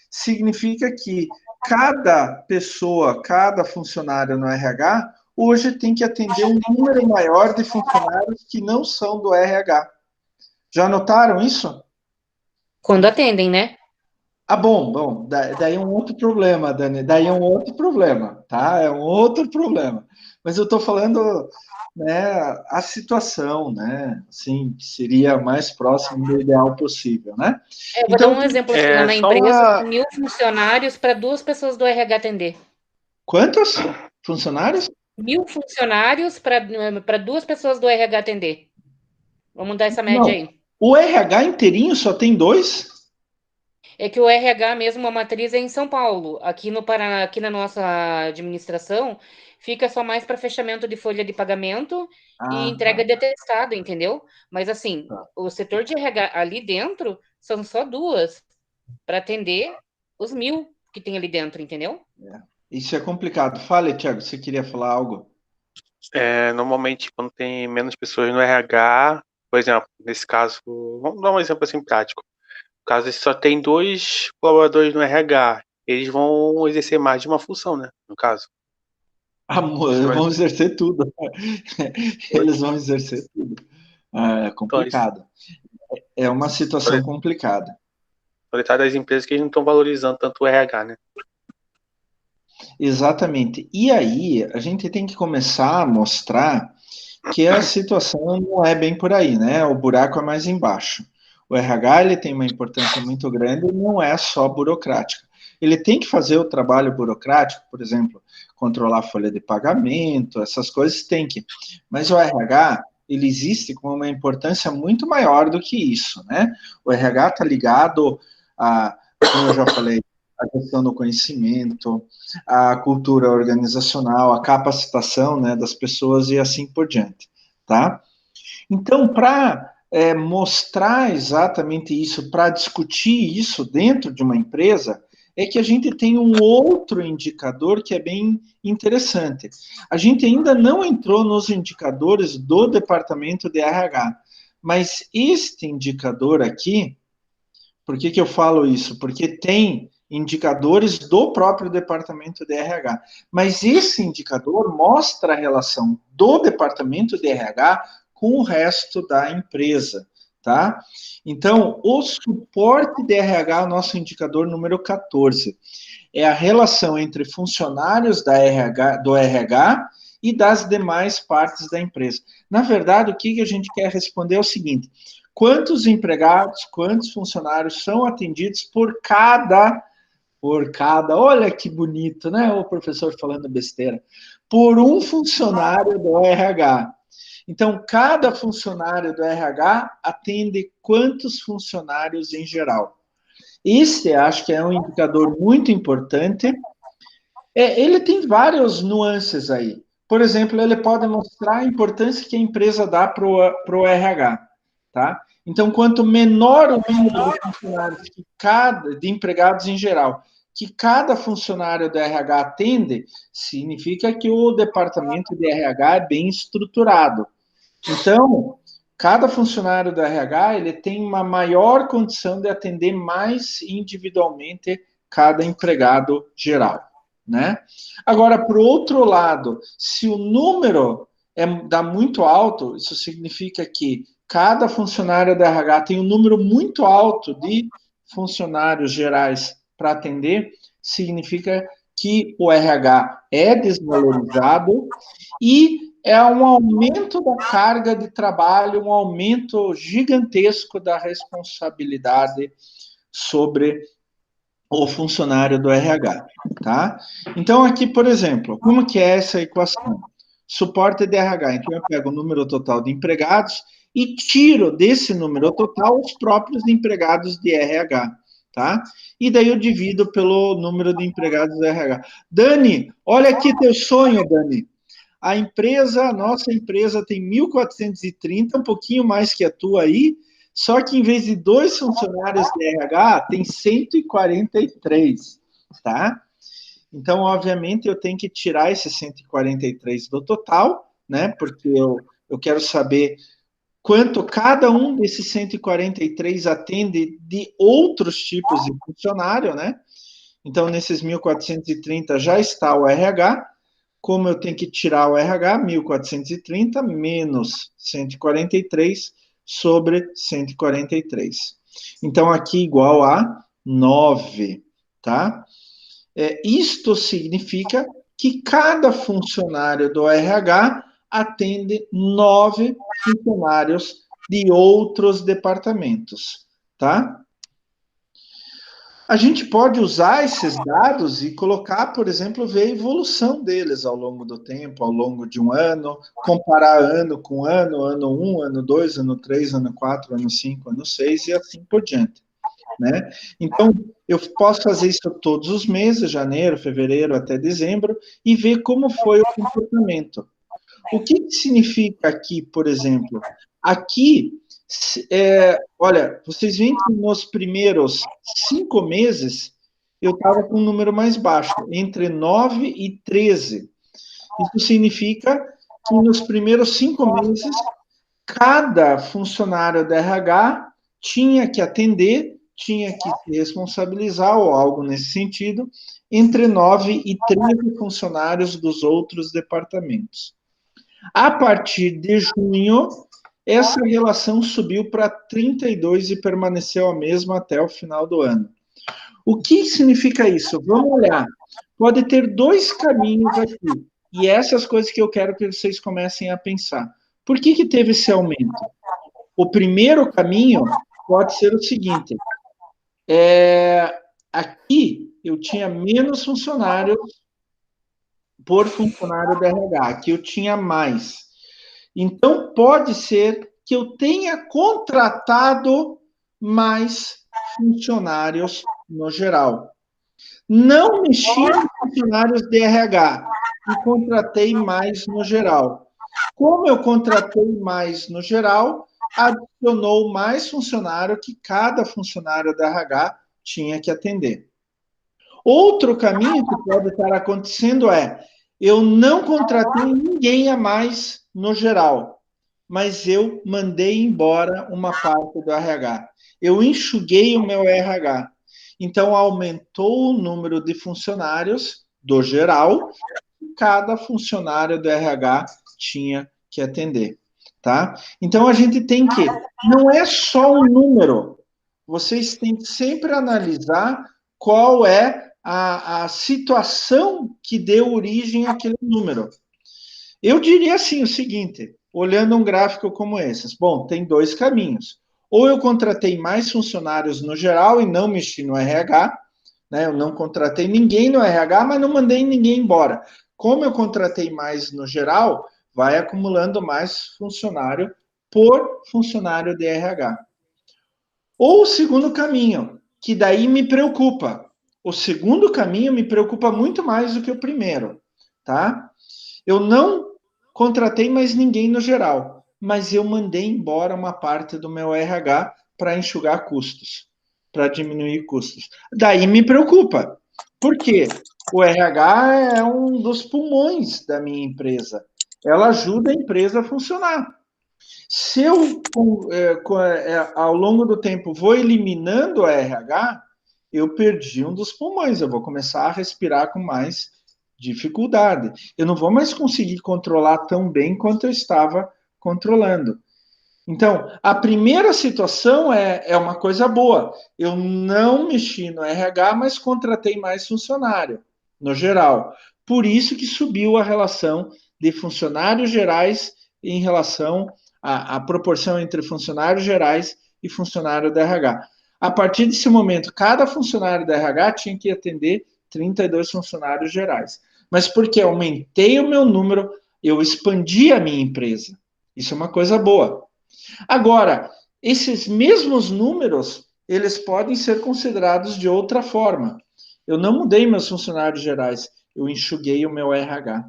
Significa que cada pessoa, cada funcionário no RH, hoje tem que atender um número maior de funcionários que não são do RH. Já notaram isso? Quando atendem, né? Bom, daí é um outro problema, Dani, daí é um outro problema, tá? É um outro problema. Mas eu estou falando, né, a situação, né, assim, que seria mais próximo do ideal possível, né? Eu vou dar Então, um exemplo assim, lá na empresa, são 1.000 funcionários para 2 pessoas do RH atender. quantos funcionários? 1.000 funcionários para 2 pessoas do RH atender. Vamos dar essa média Não, aí. o RH inteirinho só tem 2? É que o RH mesmo, a matriz é em São Paulo. Aqui no Paraná, aqui na nossa administração, fica só mais para fechamento de folha de pagamento e entrega Tá. de atestado, entendeu? Mas assim, Tá. o setor de RH ali dentro são só 2 para atender os 1.000 que tem ali dentro, entendeu? Isso é complicado. Fale, Thiago, você queria falar algo? Normalmente, quando tem menos pessoas no RH, por exemplo, nesse caso, vamos dar um exemplo assim prático. No caso, só tem 2 colaboradores no RH, eles vão exercer mais de uma função, né? No caso. Vão exercer tudo. Eles vão exercer tudo. É complicado. É uma situação complicada. Solitário das empresas que eles não estão valorizando tanto o RH, né? Exatamente. E aí, a gente tem que começar a mostrar que a situação não é bem por aí, né? O buraco é mais embaixo. O RH ele tem uma importância muito grande e não é só burocrática. Ele tem que fazer o trabalho burocrático, por exemplo, controlar a folha de pagamento, essas coisas tem que. Mas o RH, ele existe com uma importância muito maior do que isso, né? O RH está ligado a, como eu já falei, a questão do conhecimento, a cultura organizacional, a capacitação, né, das pessoas e assim por diante, tá? Então, para mostrar exatamente isso, para discutir isso dentro de uma empresa, é que a gente tem um outro indicador que é bem interessante. A gente ainda não entrou nos indicadores do departamento de RH, mas este indicador aqui, por que eu falo isso? Porque tem indicadores do próprio departamento de RH. Mas esse indicador mostra a relação do departamento de RH com o resto da empresa, tá? Então, o suporte de RH, nosso indicador número 14, é a relação entre funcionários do RH e das demais partes da empresa. Na verdade, o que a gente quer responder é o seguinte: quantos empregados, quantos funcionários são atendidos por cada por cada, olha que bonito, né? O professor falando besteira, por um funcionário do RH. Então, cada funcionário do RH atende quantos funcionários em geral? Esse, acho que é um indicador muito importante. Ele tem várias nuances aí. Por exemplo, ele pode mostrar a importância que a empresa dá para o RH, tá? Então, quanto menor o número de funcionários de empregados em geral, que cada funcionário do RH atende, significa que o departamento de RH é bem estruturado. Então, cada funcionário do RH ele tem uma maior condição de atender mais individualmente cada empregado geral, né? Agora, por outro lado, se o número dá muito alto, isso significa que cada funcionário do RH tem um número muito alto de funcionários gerais para atender, significa que o RH é desvalorizado e é um aumento da carga de trabalho, um aumento gigantesco da responsabilidade sobre o funcionário do RH, tá? Então, aqui, por exemplo, como que é essa equação? Suporte de RH. Então, eu pego o número total de empregados e tiro desse número total os próprios empregados de RH, tá? E daí eu divido pelo número de empregados do RH. Dani, olha aqui teu sonho, Dani. A nossa empresa tem 1.430, um pouquinho mais que a tua aí, só que em vez de 2 funcionários de RH, tem 143, tá? Então, obviamente, eu tenho que tirar esses 143 do total, né? Porque eu quero saber quanto cada um desses 143 atende de outros tipos de funcionário, né? Então, nesses 1.430 já está o RH. Como eu tenho que tirar o RH, 1.430 menos 143 sobre 143. Então, aqui igual a 9, tá? Isto significa que cada funcionário do RH atende 9 funcionários de outros departamentos, tá? A gente pode usar esses dados e colocar, por exemplo, ver a evolução deles ao longo do tempo, ao longo de um ano, comparar ano com ano, ano 1, ano 2, ano 3, ano 4, ano 5, ano 6 e assim por diante, né? Então, eu posso fazer isso todos os meses, janeiro, fevereiro até dezembro, e ver como foi o comportamento. O que significa aqui, por exemplo? Aqui, olha, vocês veem que nos primeiros 5 meses eu estava com um número mais baixo, entre 9 e 13. Isso significa que nos primeiros 5 meses, cada funcionário da RH tinha que atender, tinha que se responsabilizar, ou algo nesse sentido, entre 9 e 13 funcionários dos outros departamentos. A partir de junho, essa relação subiu para 32 e permaneceu a mesma até o final do ano. O que significa isso? Vamos olhar. Pode ter 2 caminhos aqui. E essas coisas que eu quero que vocês comecem a pensar. Por que teve esse aumento? O primeiro caminho pode ser o seguinte. Aqui eu tinha menos funcionários por funcionário do RH. Aqui eu tinha mais. Então, pode ser que eu tenha contratado mais funcionários no geral. Não mexi em funcionários de RH e contratei mais no geral. Como eu contratei mais no geral, adicionou mais funcionário que cada funcionário da RH tinha que atender. Outro caminho que pode estar acontecendo eu não contratei ninguém a mais no geral, mas eu mandei embora uma parte do RH. Eu enxuguei o meu RH. Então, aumentou o número de funcionários do geral, cada funcionário do RH tinha que atender, tá? Então, a gente tem que, não é só um número, vocês têm que sempre analisar qual é a situação que deu origem àquele número. Eu diria assim o seguinte, olhando um gráfico como esse, bom, tem 2 caminhos. Ou eu contratei mais funcionários no geral e não mexi no RH, né? Eu não contratei ninguém no RH, mas não mandei ninguém embora. Como eu contratei mais no geral, vai acumulando mais funcionário por funcionário de RH. Ou o segundo caminho, que daí me preocupa. O segundo caminho me preocupa muito mais do que o primeiro, tá? Eu não contratei mais ninguém no geral, mas eu mandei embora uma parte do meu RH para enxugar custos, para diminuir custos. Daí me preocupa. Por quê? O RH é um dos pulmões da minha empresa. Ela ajuda a empresa a funcionar. Se eu, ao longo do tempo, vou eliminando o RH, eu perdi um dos pulmões, eu vou começar a respirar com mais dificuldade. Eu não vou mais conseguir controlar tão bem quanto eu estava controlando. Então, a primeira situação é uma coisa boa. Eu não mexi no RH, mas contratei mais funcionário, no geral. Por isso que subiu a relação de funcionários gerais em relação à proporção entre funcionários gerais e funcionário da RH. A partir desse momento, cada funcionário da RH tinha que atender 32 funcionários gerais. Mas porque aumentei o meu número, eu expandi a minha empresa. Isso é uma coisa boa. Agora, esses mesmos números, eles podem ser considerados de outra forma. Eu não mudei meus funcionários gerais, eu enxuguei o meu RH.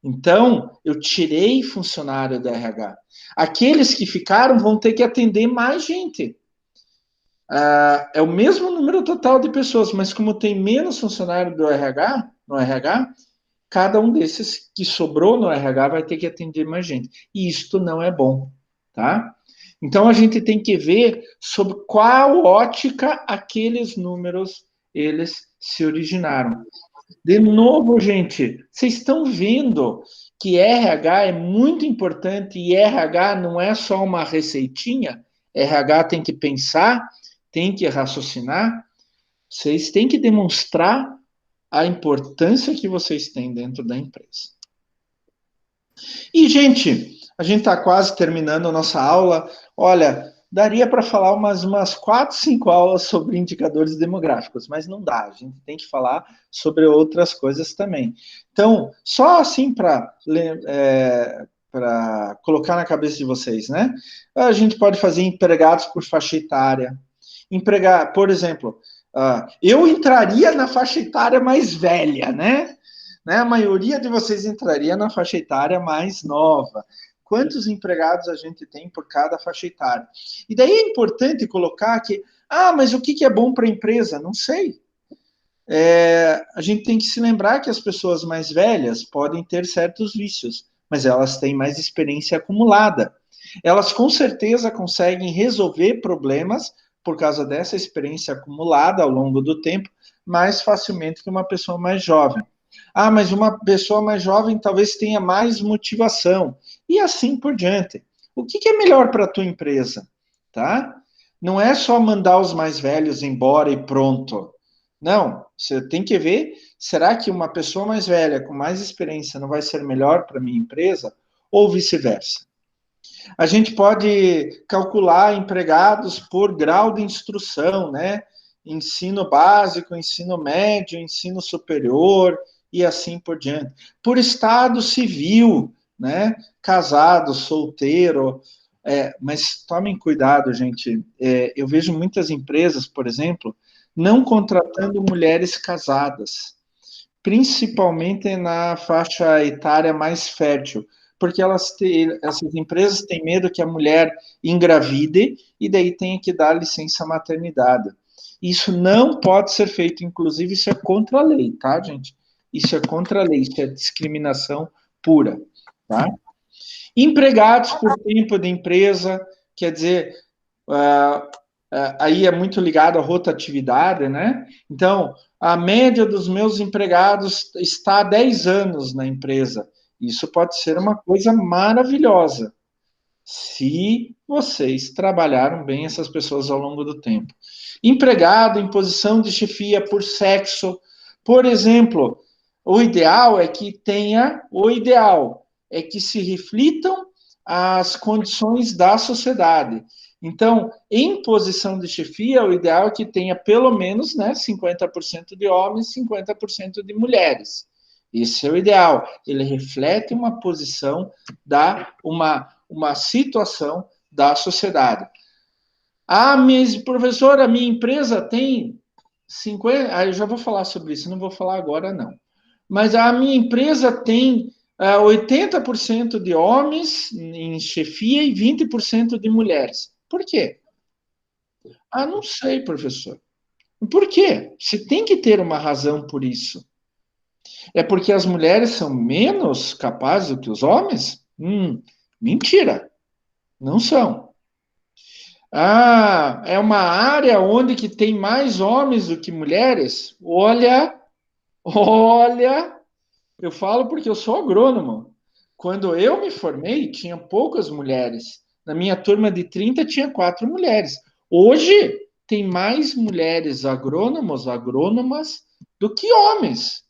Então, eu tirei funcionário da RH. Aqueles que ficaram vão ter que atender mais gente. É o mesmo número total de pessoas, mas como tem menos funcionário do RH, no RH, cada um desses que sobrou no RH vai ter que atender mais gente. E isto não é bom, tá? Então a gente tem que ver sobre qual ótica aqueles números eles se originaram. De novo, gente, vocês estão vendo que RH é muito importante e RH não é só uma receitinha. RH tem que pensar, tem que raciocinar. Vocês têm que demonstrar a importância que vocês têm dentro da empresa. E, gente, a gente está quase terminando a nossa aula. Olha, daria para falar umas 4, 5 aulas sobre indicadores demográficos, mas não dá. A gente tem que falar sobre outras coisas também. Então, só assim para colocar na cabeça de vocês, né? A gente pode fazer empregados por faixa etária. Por exemplo, eu entraria na faixa etária mais velha, né? A maioria de vocês entraria na faixa etária mais nova. Quantos empregados a gente tem por cada faixa etária? E daí é importante colocar que, mas o que é bom para a empresa? Não sei. A gente tem que se lembrar que as pessoas mais velhas podem ter certos vícios, mas elas têm mais experiência acumulada. Elas com certeza conseguem resolver problemas por causa dessa experiência acumulada ao longo do tempo mais facilmente que uma pessoa mais jovem. Mas uma pessoa mais jovem talvez tenha mais motivação. E assim por diante. O que é melhor para a tua empresa? Tá? Não é só mandar os mais velhos embora e pronto. Não, você tem que ver, será que uma pessoa mais velha, com mais experiência, não vai ser melhor para a minha empresa? Ou vice-versa? A gente pode calcular empregados por grau de instrução, né? Ensino básico, ensino médio, ensino superior, e assim por diante. Por estado civil, né? Casado, solteiro. Mas tomem cuidado, gente. Eu vejo muitas empresas, por exemplo, não contratando mulheres casadas, principalmente na faixa etária mais fértil, porque essas empresas têm medo que a mulher engravide e daí tenha que dar licença maternidade. Isso não pode ser feito, inclusive isso é contra a lei, tá, gente? Isso é contra a lei, isso é discriminação pura, tá? Empregados por tempo de empresa, quer dizer, aí é muito ligado à rotatividade, né? Então, a média dos meus empregados está há 10 anos na empresa. Isso pode ser uma coisa maravilhosa, se vocês trabalharam bem essas pessoas ao longo do tempo. Empregado em posição de chefia por sexo, por exemplo, o ideal é que se reflitam as condições da sociedade. Então, em posição de chefia, o ideal é que tenha pelo menos, né, 50% de homens, 50% de mulheres. Esse é o ideal. Ele reflete uma posição uma situação da sociedade. Ah, professor, a minha empresa tem 50. Eu já vou falar sobre isso, não vou falar agora, não. Mas a minha empresa tem 80% de homens em chefia e 20% de mulheres. Por quê? Ah, não sei, professor. Por quê? Você tem que ter uma razão por isso. É porque as mulheres são menos capazes do que os homens? Mentira. Não são. Ah, é uma área onde que tem mais homens do que mulheres? Olha, eu falo porque eu sou agrônomo. Quando eu me formei, tinha poucas mulheres. Na minha turma de 30 tinha 4 mulheres. Hoje tem mais mulheres agrônomas do que homens.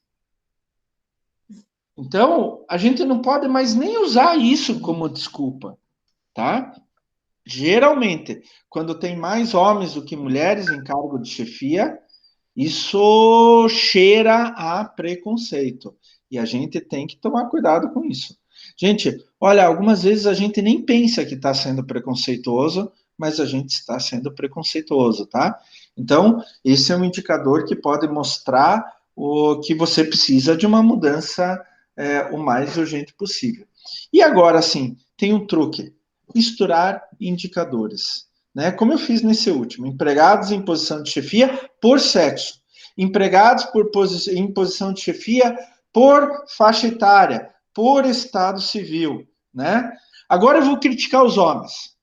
Então, a gente não pode mais nem usar isso como desculpa, tá? Geralmente, quando tem mais homens do que mulheres em cargo de chefia, isso cheira a preconceito. E a gente tem que tomar cuidado com isso. Gente, olha, algumas vezes a gente nem pensa que está sendo preconceituoso, mas a gente está sendo preconceituoso, tá? Então, esse é um indicador que pode mostrar o que você precisa de uma mudança o mais urgente possível. E agora, sim, tem um truque: misturar indicadores. Né? Como eu fiz nesse último, empregados em posição de chefia por sexo, empregados em posição de chefia por faixa etária, por estado civil, né? Agora eu vou criticar os homens.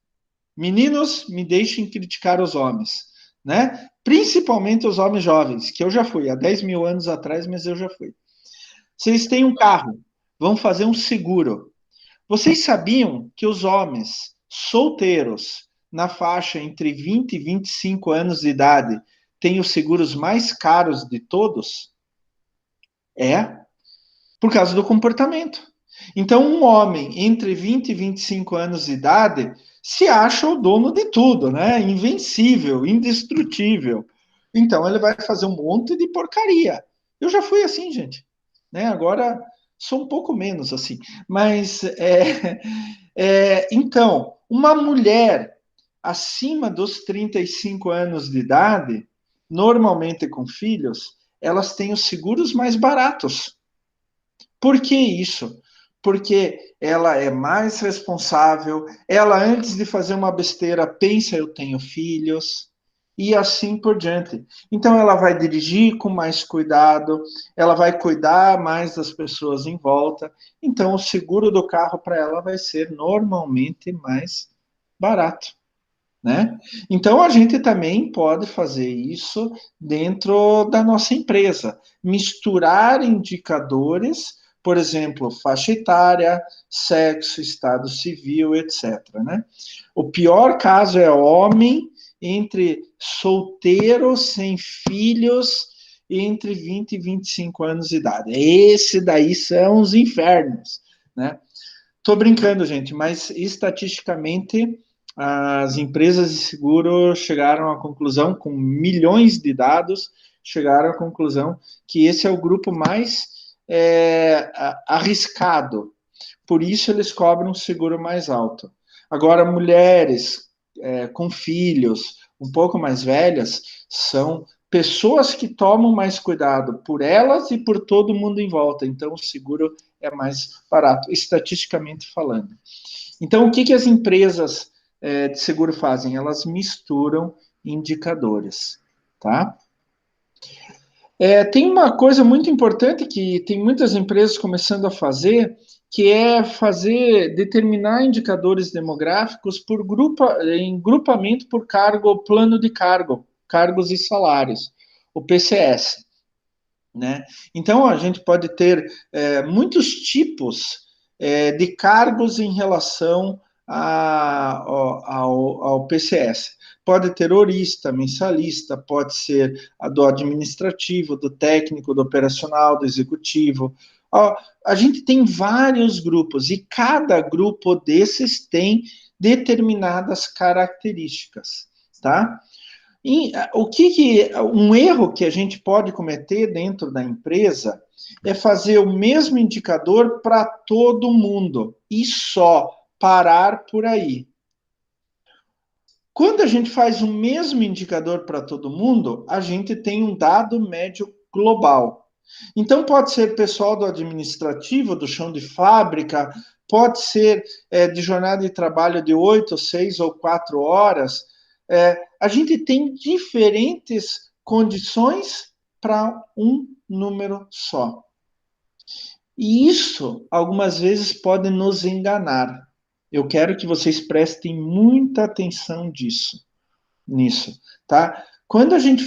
Meninos, me deixem criticar os homens, né? Principalmente os homens jovens, que eu já fui, há 10 mil anos atrás, mas eu já fui. Vocês têm um carro, vão fazer um seguro. Vocês sabiam que os homens solteiros na faixa entre 20 e 25 anos de idade têm os seguros mais caros de todos? É, por causa do comportamento. Então, um homem entre 20 e 25 anos de idade se acha o dono de tudo, né? Invencível, indestrutível. Então, ele vai fazer um monte de porcaria. Eu já fui assim, gente. Né? Agora, sou um pouco menos assim. Mas, então, uma mulher acima dos 35 anos de idade, normalmente com filhos, elas têm os seguros mais baratos. Por que isso? Porque ela é mais responsável, ela, antes de fazer uma besteira, pensa: eu tenho filhos, e assim por diante. Então, ela vai dirigir com mais cuidado, ela vai cuidar mais das pessoas em volta. Então, o seguro do carro para ela vai ser normalmente mais barato. Né? Então, a gente também pode fazer isso dentro da nossa empresa, misturar indicadores, por exemplo, faixa etária, sexo, estado civil, etc. Né? O pior caso é homem entre solteiro, sem filhos, entre 20 e 25 anos de idade. Esse daí são os infernos. Né? Tô brincando, gente, mas estatisticamente as empresas de seguro chegaram à conclusão, com milhões de dados, chegaram à conclusão que esse é o grupo mais arriscado. Por isso eles cobram um seguro mais alto. Agora, mulheres com filhos, um pouco mais velhas, são pessoas que tomam mais cuidado por elas e por todo mundo em volta. Então, o seguro é mais barato, estatisticamente falando. Então, o que as empresas de seguro fazem? Elas misturam indicadores, tá? Tem uma coisa muito importante que tem muitas empresas começando a fazer, que é determinar indicadores demográficos em grupamento por plano de cargos e salários, o PCS. Né? Então, a gente pode ter muitos tipos de cargos em relação ao PCS. Pode ter horista, mensalista, pode ser do administrativo, do técnico, do operacional, do executivo. A gente tem vários grupos e cada grupo desses tem determinadas características, tá? E um erro que a gente pode cometer dentro da empresa é fazer o mesmo indicador para todo mundo e só parar por aí. Quando a gente faz o mesmo indicador para todo mundo, a gente tem um dado médio global. Então, pode ser pessoal do administrativo, do chão de fábrica, pode ser de jornada de trabalho de 8, 6 ou 4 horas. A gente tem diferentes condições para um número só. E isso, algumas vezes, pode nos enganar. Eu quero que vocês prestem muita atenção nisso, tá? Quando a gente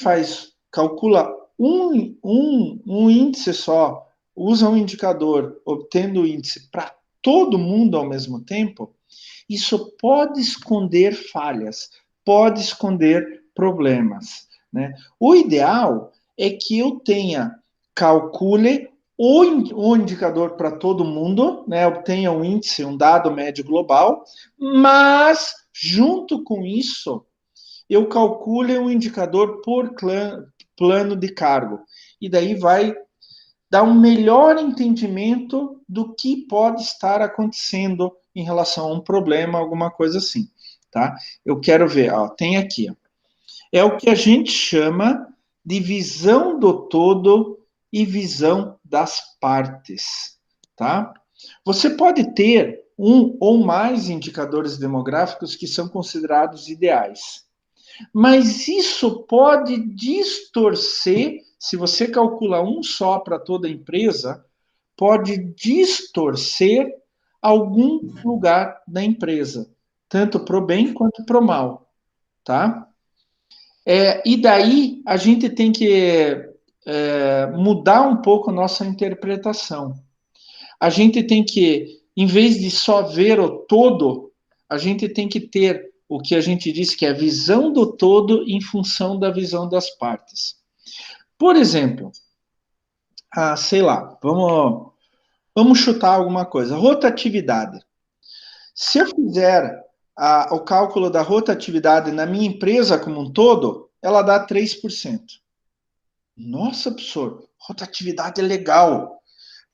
calcula um índice só, usa um indicador, obtendo o índice para todo mundo ao mesmo tempo, isso pode esconder falhas, pode esconder problemas, né? O ideal é que eu calcule o indicador para todo mundo, né? Obtenha um índice, um dado médio global, mas, junto com isso, eu calcule um indicador por plano de cargo. E daí vai dar um melhor entendimento do que pode estar acontecendo em relação a um problema, alguma coisa assim, tá? Eu quero ver, ó, tem aqui, ó. É o que a gente chama de visão do todo e visão das partes, tá? Você pode ter um ou mais indicadores demográficos que são considerados ideais, mas isso pode distorcer, se você calcular um só para toda a empresa, pode distorcer algum lugar da empresa, tanto para o bem quanto para o mal, tá? E daí a gente tem que mudar um pouco a nossa interpretação. A gente tem que, em vez de só ver o todo, a gente tem que ter o que a gente diz que é a visão do todo em função da visão das partes. Por exemplo, sei lá, vamos chutar alguma coisa. Rotatividade. Se eu fizer o cálculo da rotatividade na minha empresa como um todo, ela dá 3%. Nossa, professor, rotatividade é legal.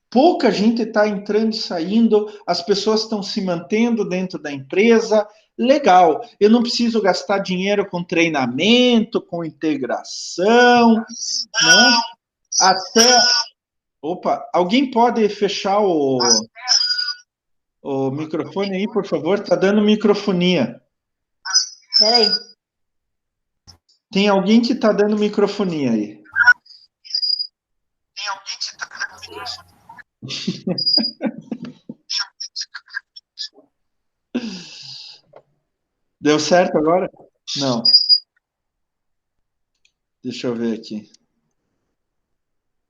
Pouca gente está entrando e saindo, as pessoas estão se mantendo dentro da empresa. Legal, eu não preciso gastar dinheiro com treinamento, com integração, né? Até. Opa, alguém pode fechar o microfone aí, por favor? Está dando microfonia. Peraí. Tem alguém que está dando microfonia aí. Tem alguém que está dando microfonia. Deu certo agora? Não. Deixa eu ver aqui.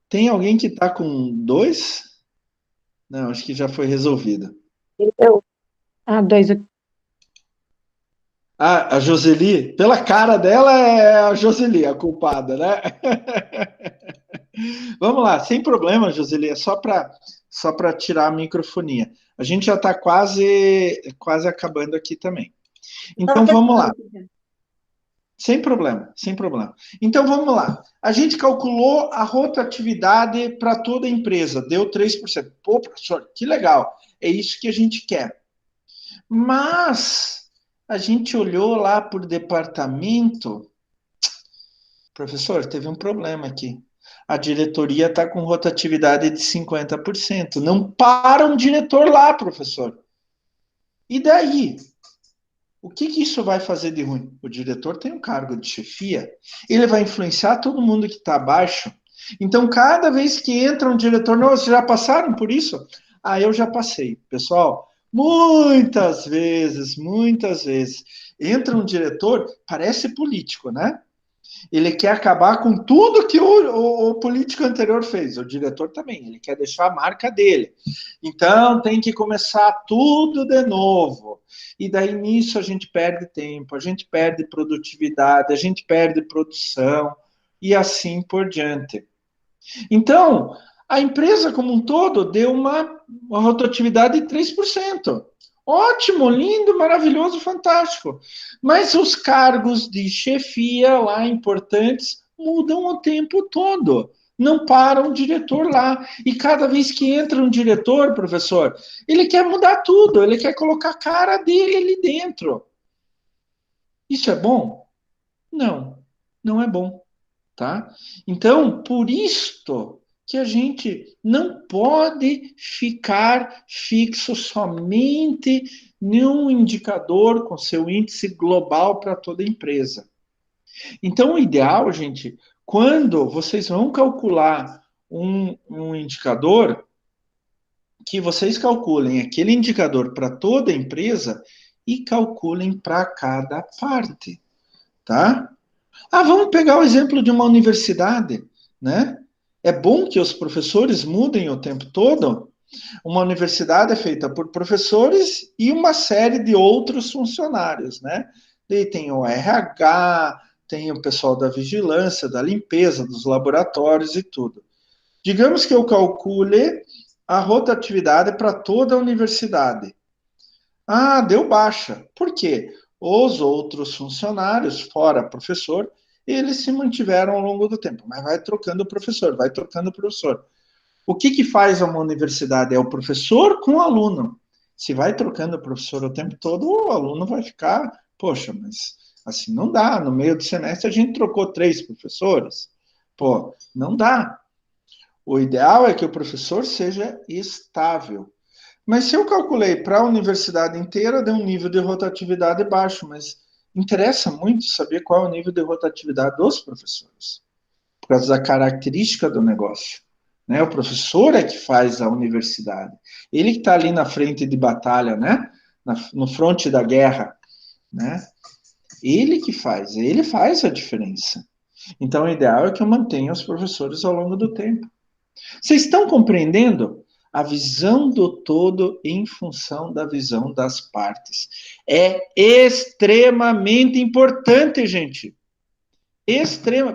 Tem alguém que está com 2? Não, acho que já foi resolvido. Eu. 2. A Joseli, pela cara dela, é a Joseli a culpada, né? Vamos lá, sem problema, Joseli, é só para tirar a microfonia. A gente já está quase acabando aqui também. Então, vamos lá. Sem problema, sem problema. Então, vamos lá. A gente calculou a rotatividade para toda a empresa, deu 3%. Pô, professor, que legal. É isso que a gente quer. Mas a gente olhou lá por departamento. Professor, teve um problema aqui. A diretoria está com rotatividade de 50%. Não para um diretor lá, professor. E daí? O que isso vai fazer de ruim? O diretor tem um cargo de chefia, ele vai influenciar todo mundo que está abaixo. Então, cada vez que entra um diretor, não, vocês já passaram por isso? Eu já passei. Pessoal, muitas vezes, entra um diretor, parece político, né? Ele quer acabar com tudo que o político anterior fez. O diretor também, ele quer deixar a marca dele. Então, tem que começar tudo de novo. E daí, nisso, a gente perde tempo, a gente perde produtividade, a gente perde produção, e assim por diante. Então, a empresa como um todo deu uma rotatividade de 3%. Ótimo, lindo, maravilhoso, fantástico. Mas os cargos de chefia lá importantes mudam o tempo todo. Não para um diretor lá. E cada vez que entra um diretor, professor, ele quer mudar tudo, ele quer colocar a cara dele ali dentro. Isso é bom? Não, não é bom, tá? Então, por isto que a gente não pode ficar fixo somente num indicador com seu índice global para toda a empresa. Então, o ideal, gente, quando vocês vão calcular um indicador, que vocês calculem aquele indicador para toda a empresa e calculem para cada parte, tá? Ah, vamos pegar o exemplo de uma universidade, né? É bom que os professores mudem o tempo todo. Uma universidade é feita por professores e uma série de outros funcionários, né? Daí tem o RH, tem o pessoal da vigilância, da limpeza, dos laboratórios e tudo. Digamos que eu calcule a rotatividade para toda a universidade. Ah, deu baixa. Por quê? Os outros funcionários, fora professor, eles se mantiveram ao longo do tempo, mas vai trocando o professor, vai trocando o professor. O que faz uma universidade? É o professor com o aluno. Se vai trocando o professor o tempo todo, o aluno vai ficar, poxa, mas assim não dá. No meio do semestre a gente trocou 3 professores. Pô, não dá. O ideal é que o professor seja estável. Mas se eu calculei para a universidade inteira, deu um nível de rotatividade baixo, mas interessa muito saber qual é o nível de rotatividade dos professores, por causa da característica do negócio. Né? O professor é que faz a universidade. Ele que está ali na frente de batalha, né? No fronte da guerra. Né? Ele faz a diferença. Então, o ideal é que eu mantenha os professores ao longo do tempo. Vocês estão compreendendo? A visão do todo em função da visão das partes. É extremamente importante, gente.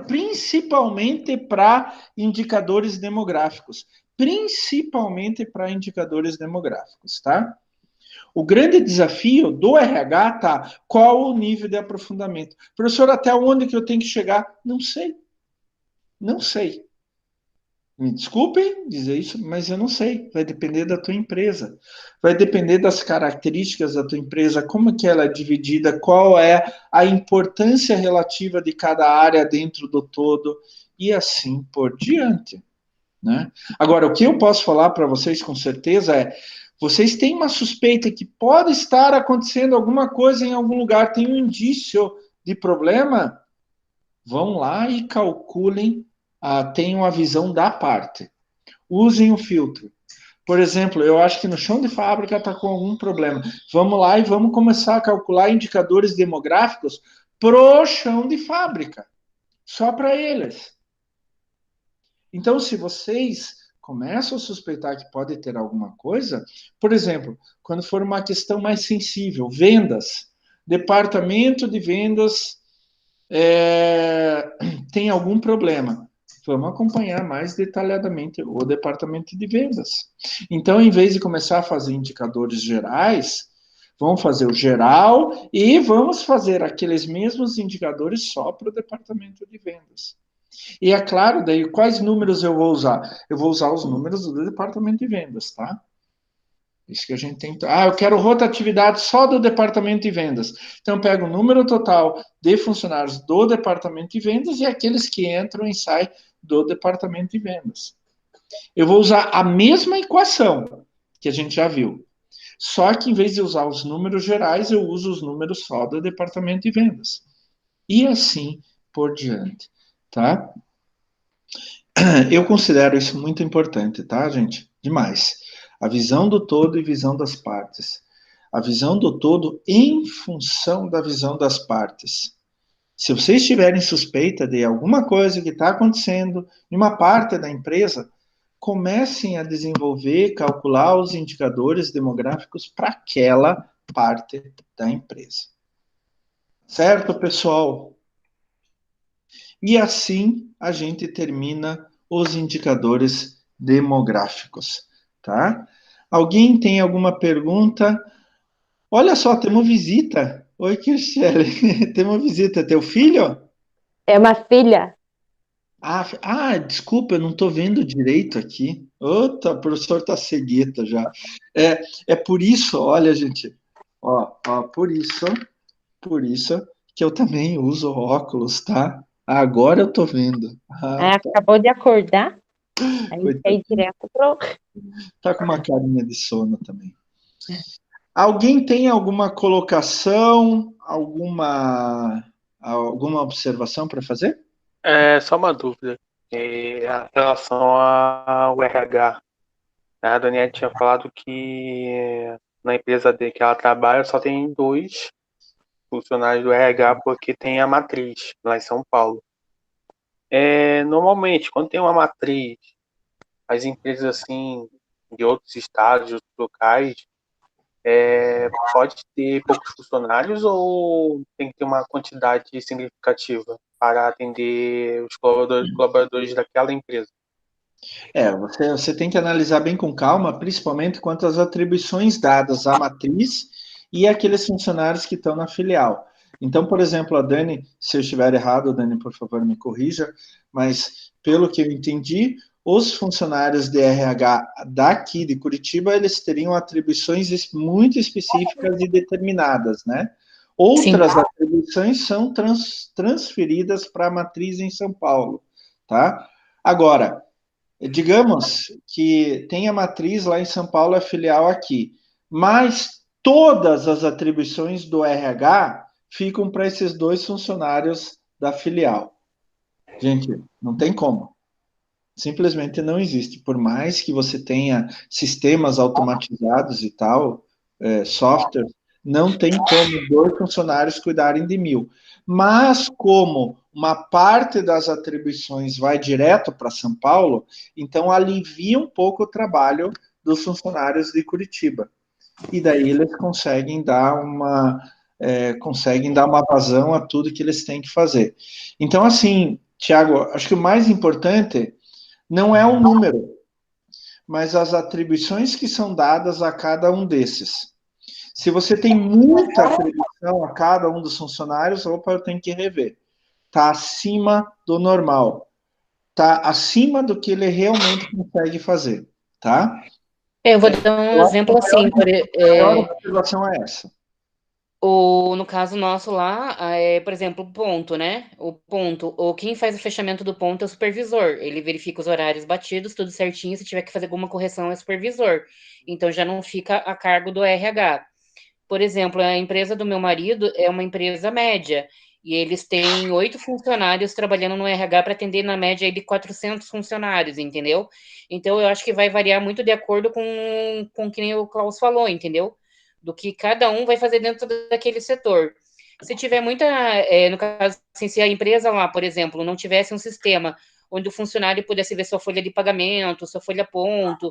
Principalmente para indicadores demográficos. Principalmente para indicadores demográficos, tá? O grande desafio do RH tá qual o nível de aprofundamento. Professor, até onde que eu tenho que chegar? Não sei. Não sei. Me desculpem dizer isso, mas eu não sei. Vai depender da tua empresa. Vai depender das características da tua empresa, como que ela é dividida, qual é a importância relativa de cada área dentro do todo, e assim por diante. Né? Agora, o que eu posso falar para vocês com certeza é, vocês têm uma suspeita que pode estar acontecendo alguma coisa em algum lugar, tem um indício de problema, vão lá e calculem, tenham a visão da parte. Usem o filtro. Por exemplo, eu acho que no chão de fábrica está com algum problema. Vamos lá e vamos começar a calcular indicadores demográficos pro chão de fábrica. Só para eles. Então, se vocês começam a suspeitar que pode ter alguma coisa, por exemplo, quando for uma questão mais sensível, vendas, departamento de vendas tem algum problema. Vamos acompanhar mais detalhadamente o departamento de vendas. Então, em vez de começar a fazer indicadores gerais, vamos fazer o geral e vamos fazer aqueles mesmos indicadores só para o departamento de vendas. E é claro, daí, quais números eu vou usar? Eu vou usar os números do departamento de vendas, tá? Isso que a gente tem. Eu quero rotatividade só do departamento de vendas. Então, eu pego o número total de funcionários do departamento de vendas e aqueles que entram e saem do departamento de vendas. Eu vou usar a mesma equação que a gente já viu. Só que, em vez de usar os números gerais, eu uso os números só do departamento de vendas. E assim por diante, tá? Eu considero isso muito importante, tá, gente? Demais. A visão do todo e visão das partes. A visão do todo em função da visão das partes. Se vocês tiverem suspeita de alguma coisa que está acontecendo em uma parte da empresa, comecem a desenvolver, calcular os indicadores demográficos para aquela parte da empresa. Certo, pessoal? E assim a gente termina os indicadores demográficos, tá? Alguém tem alguma pergunta? Olha só, temos visita. Oi, Cristiane. Temos visita. Teu filho? É uma filha. Desculpa, eu não estou vendo direito aqui. Outra, o professor está cegueta já. É por isso, olha, gente, por isso que eu também uso óculos, tá? Agora eu estou vendo. É, acabou de acordar. Aí quer ir Coitadinho. direto pro. Tá com uma carinha de sono também. Alguém tem alguma colocação, alguma observação para fazer? É só uma dúvida. Em relação ao RH. A Daniela tinha falado que na empresa dele que ela trabalha só tem 2 funcionários do RH porque tem a matriz lá em São Paulo. Normalmente, quando tem uma matriz, as empresas assim de outros estados, de outros locais, pode ter poucos funcionários ou tem que ter uma quantidade significativa para atender os colaboradores daquela empresa? Você tem que analisar bem com calma, principalmente quanto às atribuições dadas à matriz e àqueles funcionários que estão na filial. Então, por exemplo, a Dani, se eu estiver errado, Dani, por favor, me corrija, mas pelo que eu entendi, os funcionários de RH daqui de Curitiba, eles teriam atribuições muito específicas e determinadas, né? Sim. Outras atribuições são transferidas para a matriz em São Paulo, tá? Agora, digamos que tem a matriz lá em São Paulo, a filial aqui, mas todas as atribuições do RH ficam para esses 2 funcionários da filial. Gente, não tem como. Simplesmente não existe. Por mais que você tenha sistemas automatizados e tal, software, não tem como 2 funcionários cuidarem de 1.000. Mas como uma parte das atribuições vai direto para São Paulo, então alivia um pouco o trabalho dos funcionários de Curitiba. E daí eles conseguem dar uma vazão a tudo que eles têm que fazer. Então, assim, Tiago, acho que o mais importante não é o número, mas as atribuições que são dadas a cada um desses. Se você tem muita atribuição a cada um dos funcionários, opa, eu tenho que rever. Está acima do normal. Está acima do que ele realmente consegue fazer, tá? Eu vou dar um exemplo assim. A maior observação é essa. No caso nosso lá, por exemplo, o ponto, né? O ponto, ou quem faz o fechamento do ponto é o supervisor. Ele verifica os horários batidos, tudo certinho. Se tiver que fazer alguma correção, é o supervisor. Então já não fica a cargo do RH. Por exemplo, a empresa do meu marido é uma empresa média. E eles têm 8 funcionários trabalhando no RH para atender na média aí de 400 funcionários, entendeu? Então eu acho que vai variar muito de acordo com o que o Klaus falou, entendeu? Do que cada um vai fazer dentro daquele setor. Se tiver muita, no caso, assim, se a empresa lá, por exemplo, não tivesse um sistema onde o funcionário pudesse ver sua folha de pagamento, sua folha ponto,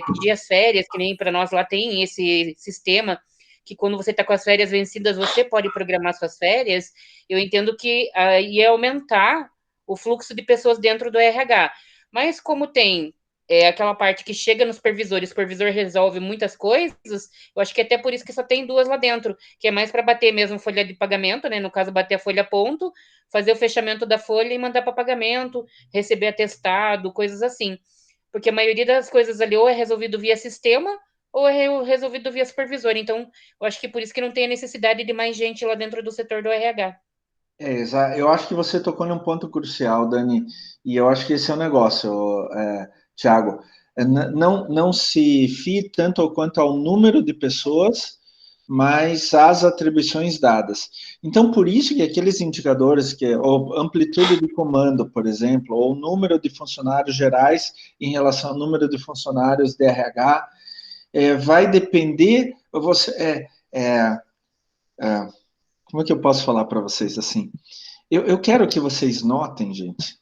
pedir as férias, que nem para nós lá tem esse sistema, que quando você está com as férias vencidas, você pode programar suas férias, eu entendo que ia aumentar o fluxo de pessoas dentro do RH. Mas como tem aquela parte que chega no supervisor e o supervisor resolve muitas coisas, eu acho que até por isso que só tem 2 lá dentro, que é mais para bater mesmo folha de pagamento, né? No caso, bater a folha ponto, fazer o fechamento da folha e mandar para pagamento, receber atestado, coisas assim. Porque a maioria das coisas ali ou é resolvido via sistema ou é resolvido via supervisor. Então, eu acho que por isso que não tem a necessidade de mais gente lá dentro do setor do RH. Eu acho que você tocou num ponto crucial, Dani, e eu acho que esse é o negócio, Tiago. Não se fie tanto quanto ao número de pessoas, mas às atribuições dadas. Então, por isso que aqueles indicadores, ou amplitude de comando, por exemplo, ou número de funcionários gerais em relação ao número de funcionários de RH, vai depender. Como é que eu posso falar para vocês assim? Eu quero que vocês notem, gente,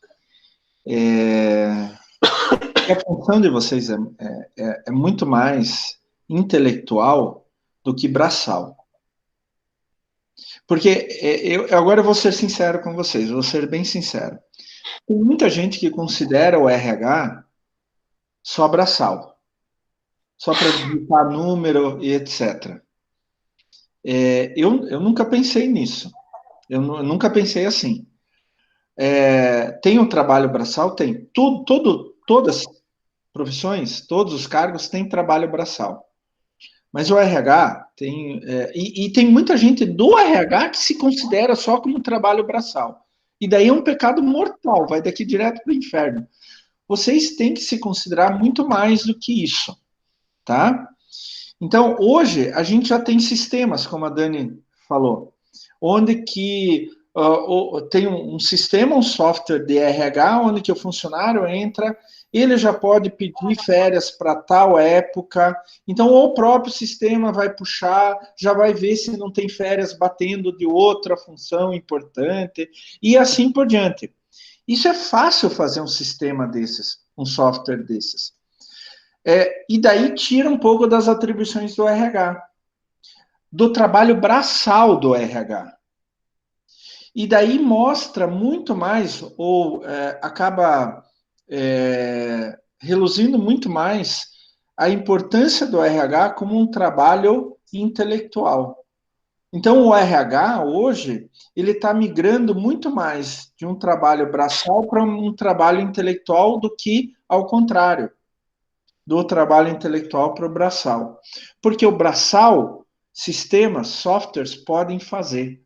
que a função de vocês é muito mais intelectual do que braçal. Porque agora eu vou ser sincero com vocês, vou ser bem sincero. Tem muita gente que considera o RH só braçal, só para digitar número e etc. Eu nunca pensei nisso. Eu nunca pensei assim. Tem o trabalho braçal? Tem. Todas as profissões, todos os cargos têm trabalho braçal. Mas o RH tem. E tem muita gente do RH que se considera só como trabalho braçal. E daí é um pecado mortal, vai daqui direto para o inferno. Vocês têm que se considerar muito mais do que isso, tá? Então, hoje, a gente já tem sistemas, como a Dani falou, onde que tem um sistema, um software de RH, onde que o funcionário entra, ele já pode pedir férias para tal época, então o próprio sistema vai puxar, já vai ver se não tem férias batendo de outra função importante, e assim por diante. Isso é fácil fazer um sistema desses, um software desses. E daí tira um pouco das atribuições do RH, do trabalho braçal do RH. E daí mostra muito mais, ou acaba reluzindo muito mais a importância do RH como um trabalho intelectual. Então, o RH, hoje, ele está migrando muito mais de um trabalho braçal para um trabalho intelectual do que ao contrário, do trabalho intelectual para o braçal. Porque o braçal, sistemas, softwares podem fazer.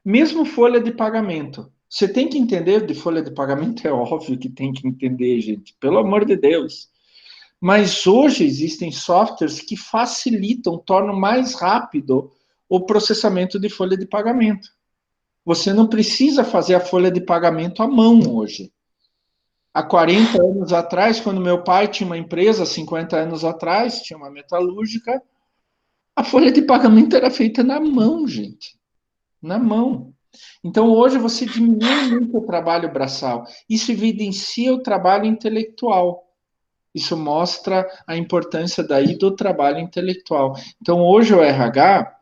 Mesmo folha de pagamento. Você tem que entender de folha de pagamento, é óbvio que tem que entender, gente, pelo amor de Deus. Mas hoje existem softwares que facilitam, tornam mais rápido o processamento de folha de pagamento. Você não precisa fazer a folha de pagamento à mão hoje. Há 40 anos atrás, quando meu pai tinha uma empresa, 50 anos atrás, tinha uma metalúrgica, a folha de pagamento era feita na mão, gente. Na mão. Então, hoje você diminui muito o trabalho braçal. Isso evidencia o trabalho intelectual. Isso mostra a importância daí do trabalho intelectual. Então, hoje o RH,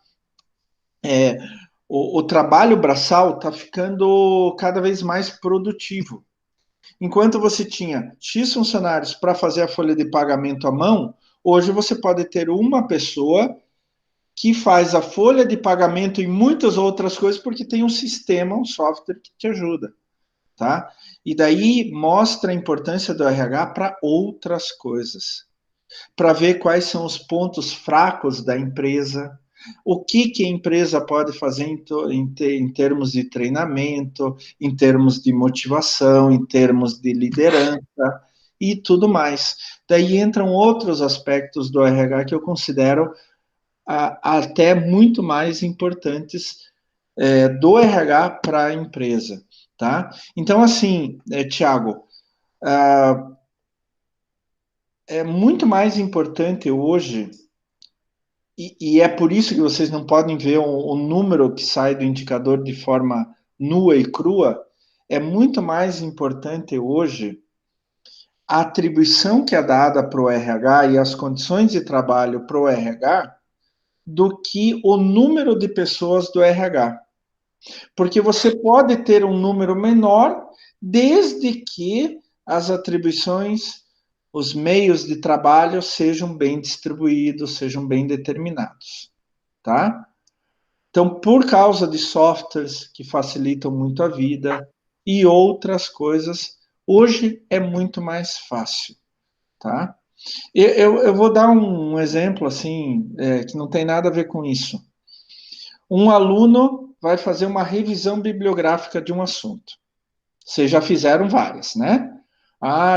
o trabalho braçal está ficando cada vez mais produtivo. Enquanto você tinha X funcionários para fazer a folha de pagamento à mão, hoje você pode ter uma pessoa que faz a folha de pagamento e muitas outras coisas, porque tem um sistema, um software que te ajuda, tá? E daí mostra a importância do RH para outras coisas, para ver quais são os pontos fracos da empresa, o que a empresa pode fazer em termos de treinamento, em termos de motivação, em termos de liderança e tudo mais. Daí entram outros aspectos do RH que eu considero até muito mais importantes do RH para a empresa, tá? Então, assim, Tiago, é muito mais importante hoje, e é por isso que vocês não podem ver o número que sai do indicador de forma nua e crua, é muito mais importante hoje a atribuição que é dada para o RH e as condições de trabalho para o RH do que o número de pessoas do RH. Porque você pode ter um número menor desde que as atribuições, os meios de trabalho sejam bem distribuídos, sejam bem determinados, tá? Então, por causa de softwares que facilitam muito a vida e outras coisas, hoje é muito mais fácil, tá? Eu vou dar um exemplo, assim, que não tem nada a ver com isso. Um aluno vai fazer uma revisão bibliográfica de um assunto. Vocês já fizeram várias, né?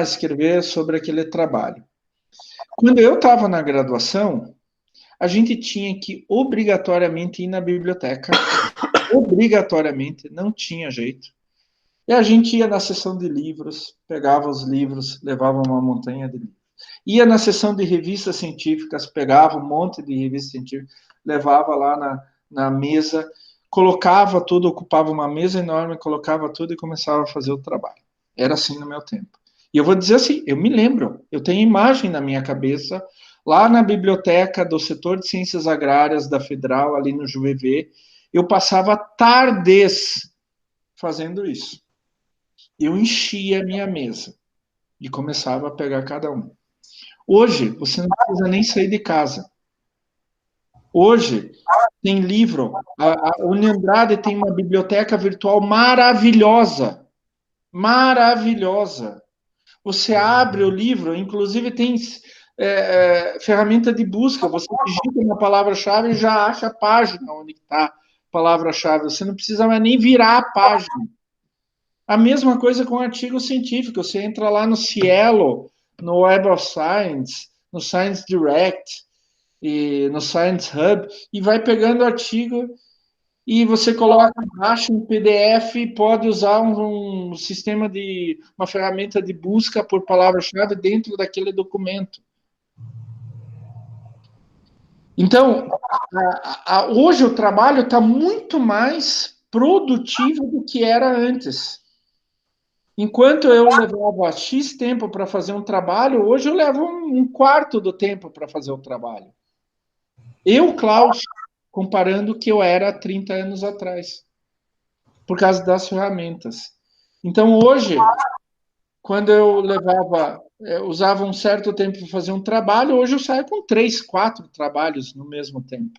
Escrever sobre aquele trabalho. Quando eu estava na graduação, a gente tinha que obrigatoriamente ir na biblioteca. Obrigatoriamente, não tinha jeito. E a gente ia na seção de livros, pegava os livros, levava uma montanha de livros. Ia na seção de revistas científicas, pegava um monte de revistas científicas, levava lá na mesa, colocava tudo, ocupava uma mesa enorme, colocava tudo e começava a fazer o trabalho. Era assim no meu tempo. E eu vou dizer assim, eu me lembro, eu tenho imagem na minha cabeça, lá na biblioteca do setor de ciências agrárias da Federal, ali no Juvev, eu passava tardes fazendo isso. Eu enchia a minha mesa e começava a pegar cada um. Hoje, você não precisa nem sair de casa. Hoje, tem livro. A Uniandrade tem uma biblioteca virtual maravilhosa. Maravilhosa. Você abre o livro, inclusive tem ferramenta de busca. Você digita uma palavra-chave e já acha a página onde está a palavra-chave. Você não precisa mais nem virar a página. A mesma coisa com artigo científico. Você entra lá no Cielo, no Web of Science, no Science Direct, e no Science Hub, e vai pegando o artigo e você coloca, baixa um PDF e pode usar um sistema uma ferramenta de busca por palavra-chave dentro daquele documento. Então, hoje o trabalho está muito mais produtivo do que era antes. Enquanto eu levava X tempo para fazer um trabalho, hoje eu levo um quarto do tempo para fazer o trabalho. Eu, Klaus, comparando o que eu era há 30 anos atrás, por causa das ferramentas. Então, hoje, quando eu usava um certo tempo para fazer um trabalho, hoje eu saio com 3, 4 trabalhos no mesmo tempo.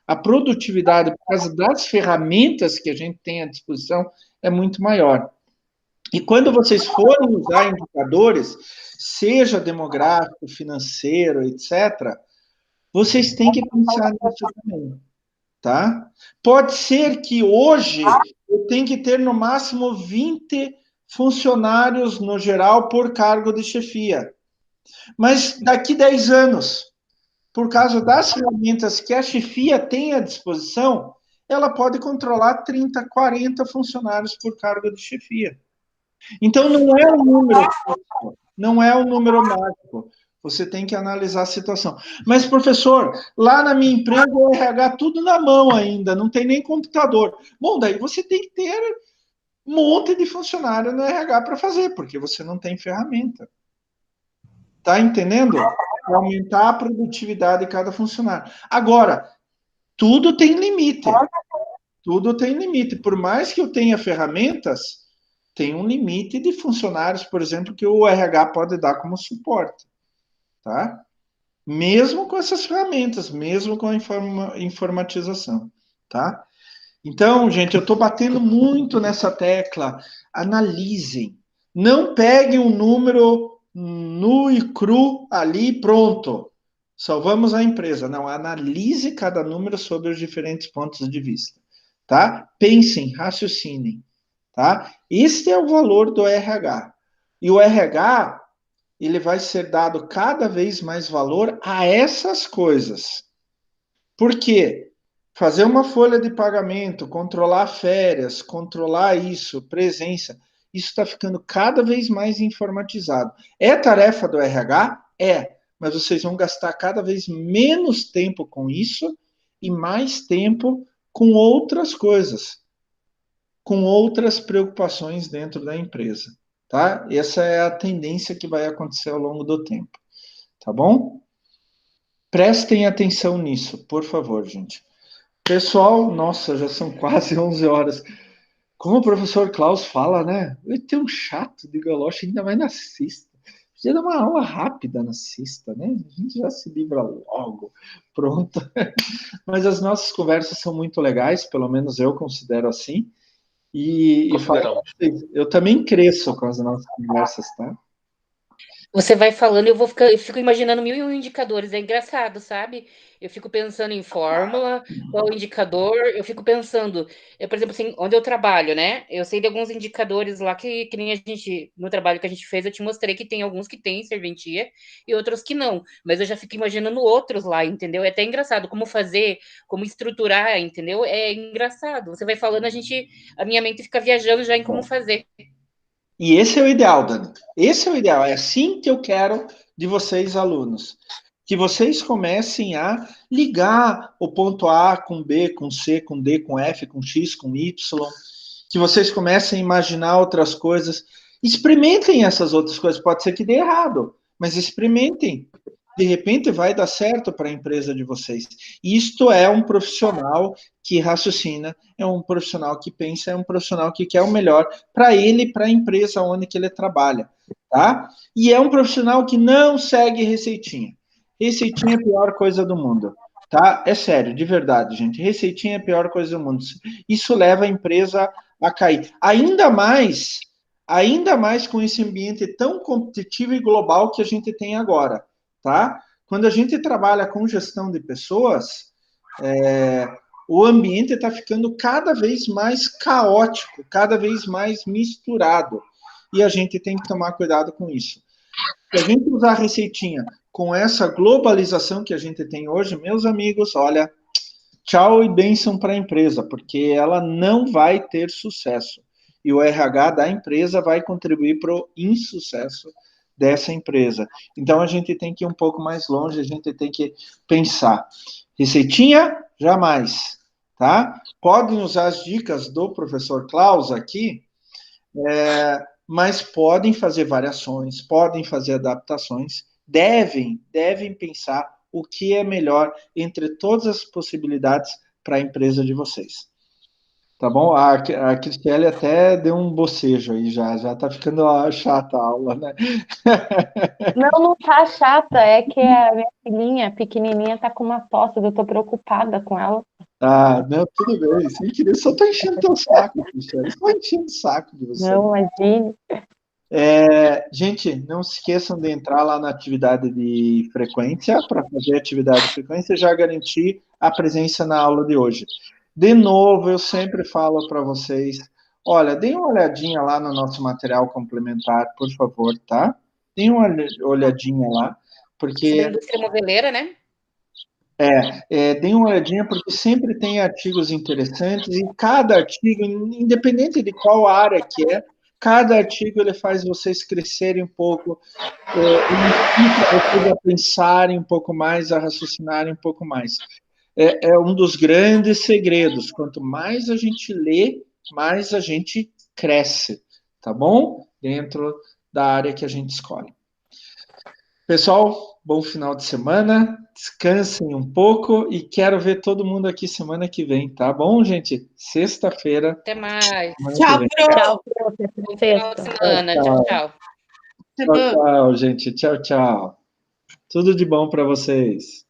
A produtividade, por causa das ferramentas que a gente tem à disposição, é muito maior. E quando vocês forem usar indicadores, seja demográfico, financeiro, etc., vocês têm que pensar nisso também, tá? Pode ser que hoje eu tenha que ter no máximo 20 funcionários no geral por cargo de chefia. Mas daqui 10 anos, por causa das ferramentas que a chefia tem à disposição, ela pode controlar 30, 40 funcionários por cargo de chefia. Então não é um número, não é um número mágico. Você tem que analisar a situação. Mas, professor, lá na minha empresa, o RH tudo na mão ainda, não tem nem computador. Bom, daí você tem que ter um monte de funcionário no RH para fazer, porque você não tem ferramenta. Tá entendendo? Para aumentar a produtividade de cada funcionário. Agora, tudo tem limite. Tudo tem limite. Por mais que eu tenha ferramentas, tem um limite de funcionários, por exemplo, que o RH pode dar como suporte. Tá? Mesmo com essas ferramentas, mesmo com a informatização, tá? Então, gente, eu estou batendo muito nessa tecla. Analisem. Não peguem um número nu e cru ali, pronto. Salvamos a empresa. Não, analise cada número sob os diferentes pontos de vista, tá? Pensem, raciocinem, tá? Este é o valor do RH. E o RH, ele vai ser dado cada vez mais valor a essas coisas. Por quê? Fazer uma folha de pagamento, controlar férias, controlar isso, presença, isso está ficando cada vez mais informatizado. É tarefa do RH? É, mas vocês vão gastar cada vez menos tempo com isso e mais tempo com outras coisas, com outras preocupações dentro da empresa. Tá? Essa é a tendência que vai acontecer ao longo do tempo. Tá bom? Prestem atenção nisso, por favor, gente. Pessoal, nossa, já são quase 11 horas. Como o professor Klaus fala, né? Vai ter um chato de galocha, ainda mais na sexta. Podia dar uma aula rápida na sexta, né? A gente já se livra logo. Pronto. Mas as nossas conversas são muito legais, pelo menos eu considero assim. E eu também cresço com as nossas conversas, tá? Você vai falando, eu fico imaginando 1001 indicadores, é engraçado, sabe? Eu fico pensando em fórmula, qual indicador, eu fico pensando, por exemplo, assim, onde eu trabalho, né? Eu sei de alguns indicadores lá que nem a gente, no trabalho que a gente fez, eu te mostrei que tem alguns que tem serventia e outros que não, mas eu já fico imaginando outros lá, entendeu? É até engraçado como fazer, como estruturar, entendeu? É engraçado. Você vai falando, a minha mente fica viajando já em como fazer. E esse é o ideal, Dani. Esse é o ideal. É assim que eu quero de vocês, alunos. Que vocês comecem a ligar o ponto A com B, com C, com D, com F, com X, com Y. Que vocês comecem a imaginar outras coisas. Experimentem essas outras coisas. Pode ser que dê errado, mas experimentem. De repente vai dar certo para a empresa de vocês. Isto é um profissional que raciocina, é um profissional que pensa, é um profissional que quer o melhor para ele e para a empresa onde que ele trabalha, tá? E é um profissional que não segue receitinha. Receitinha é a pior coisa do mundo. tá? É sério, de verdade, gente. Receitinha é a pior coisa do mundo. Isso leva a empresa a cair. Ainda mais com esse ambiente tão competitivo e global que a gente tem agora, tá? Quando a gente trabalha com gestão de pessoas, o ambiente está ficando cada vez mais caótico, cada vez mais misturado. E a gente tem que tomar cuidado com isso. Se a gente usar a receitinha com essa globalização que a gente tem hoje, meus amigos, olha, tchau e bênção para a empresa, porque ela não vai ter sucesso. E o RH da empresa vai contribuir para o insucesso dessa empresa. Então a gente tem que ir um pouco mais longe, a gente tem que pensar. Receitinha, jamais, tá? Podem usar as dicas do professor Klaus aqui, mas podem fazer variações, podem fazer adaptações, devem pensar o que é melhor entre todas as possibilidades para a empresa de vocês. Tá bom? A Cristiane até deu um bocejo aí já está ficando chata a aula, né? Não tá chata, é que a minha filhinha pequenininha tá com uma tosse, eu tô preocupada com ela. Ah, não, tudo bem, sem querer, só tô enchendo teu saco, Cristiane, só enchendo o saco de você. Não, imagine. Gente, não se esqueçam de entrar lá na atividade de frequência, para fazer a atividade de frequência, já garantir a presença na aula de hoje. De novo, eu sempre falo para vocês, olha, deem uma olhadinha lá no nosso material complementar, por favor, tá? Deem uma olhadinha lá, porque... Sobre a indústria moveleira, né? Deem uma olhadinha, porque sempre tem artigos interessantes, e cada artigo, independente de qual área que é, cada artigo ele faz vocês crescerem um pouco, incita vocês a pensarem um pouco mais, a raciocinarem um pouco mais. É um dos grandes segredos. Quanto mais a gente lê, mais a gente cresce, tá bom? Dentro da área que a gente escolhe. Pessoal, bom final de semana, descansem um pouco e quero ver todo mundo aqui semana que vem, tá bom, gente? Sexta-feira. Até mais. Tchau, Tchau, Bom final de semana. Tchau, tchau. Tchau, gente. Tchau, tchau. Tudo de bom para vocês.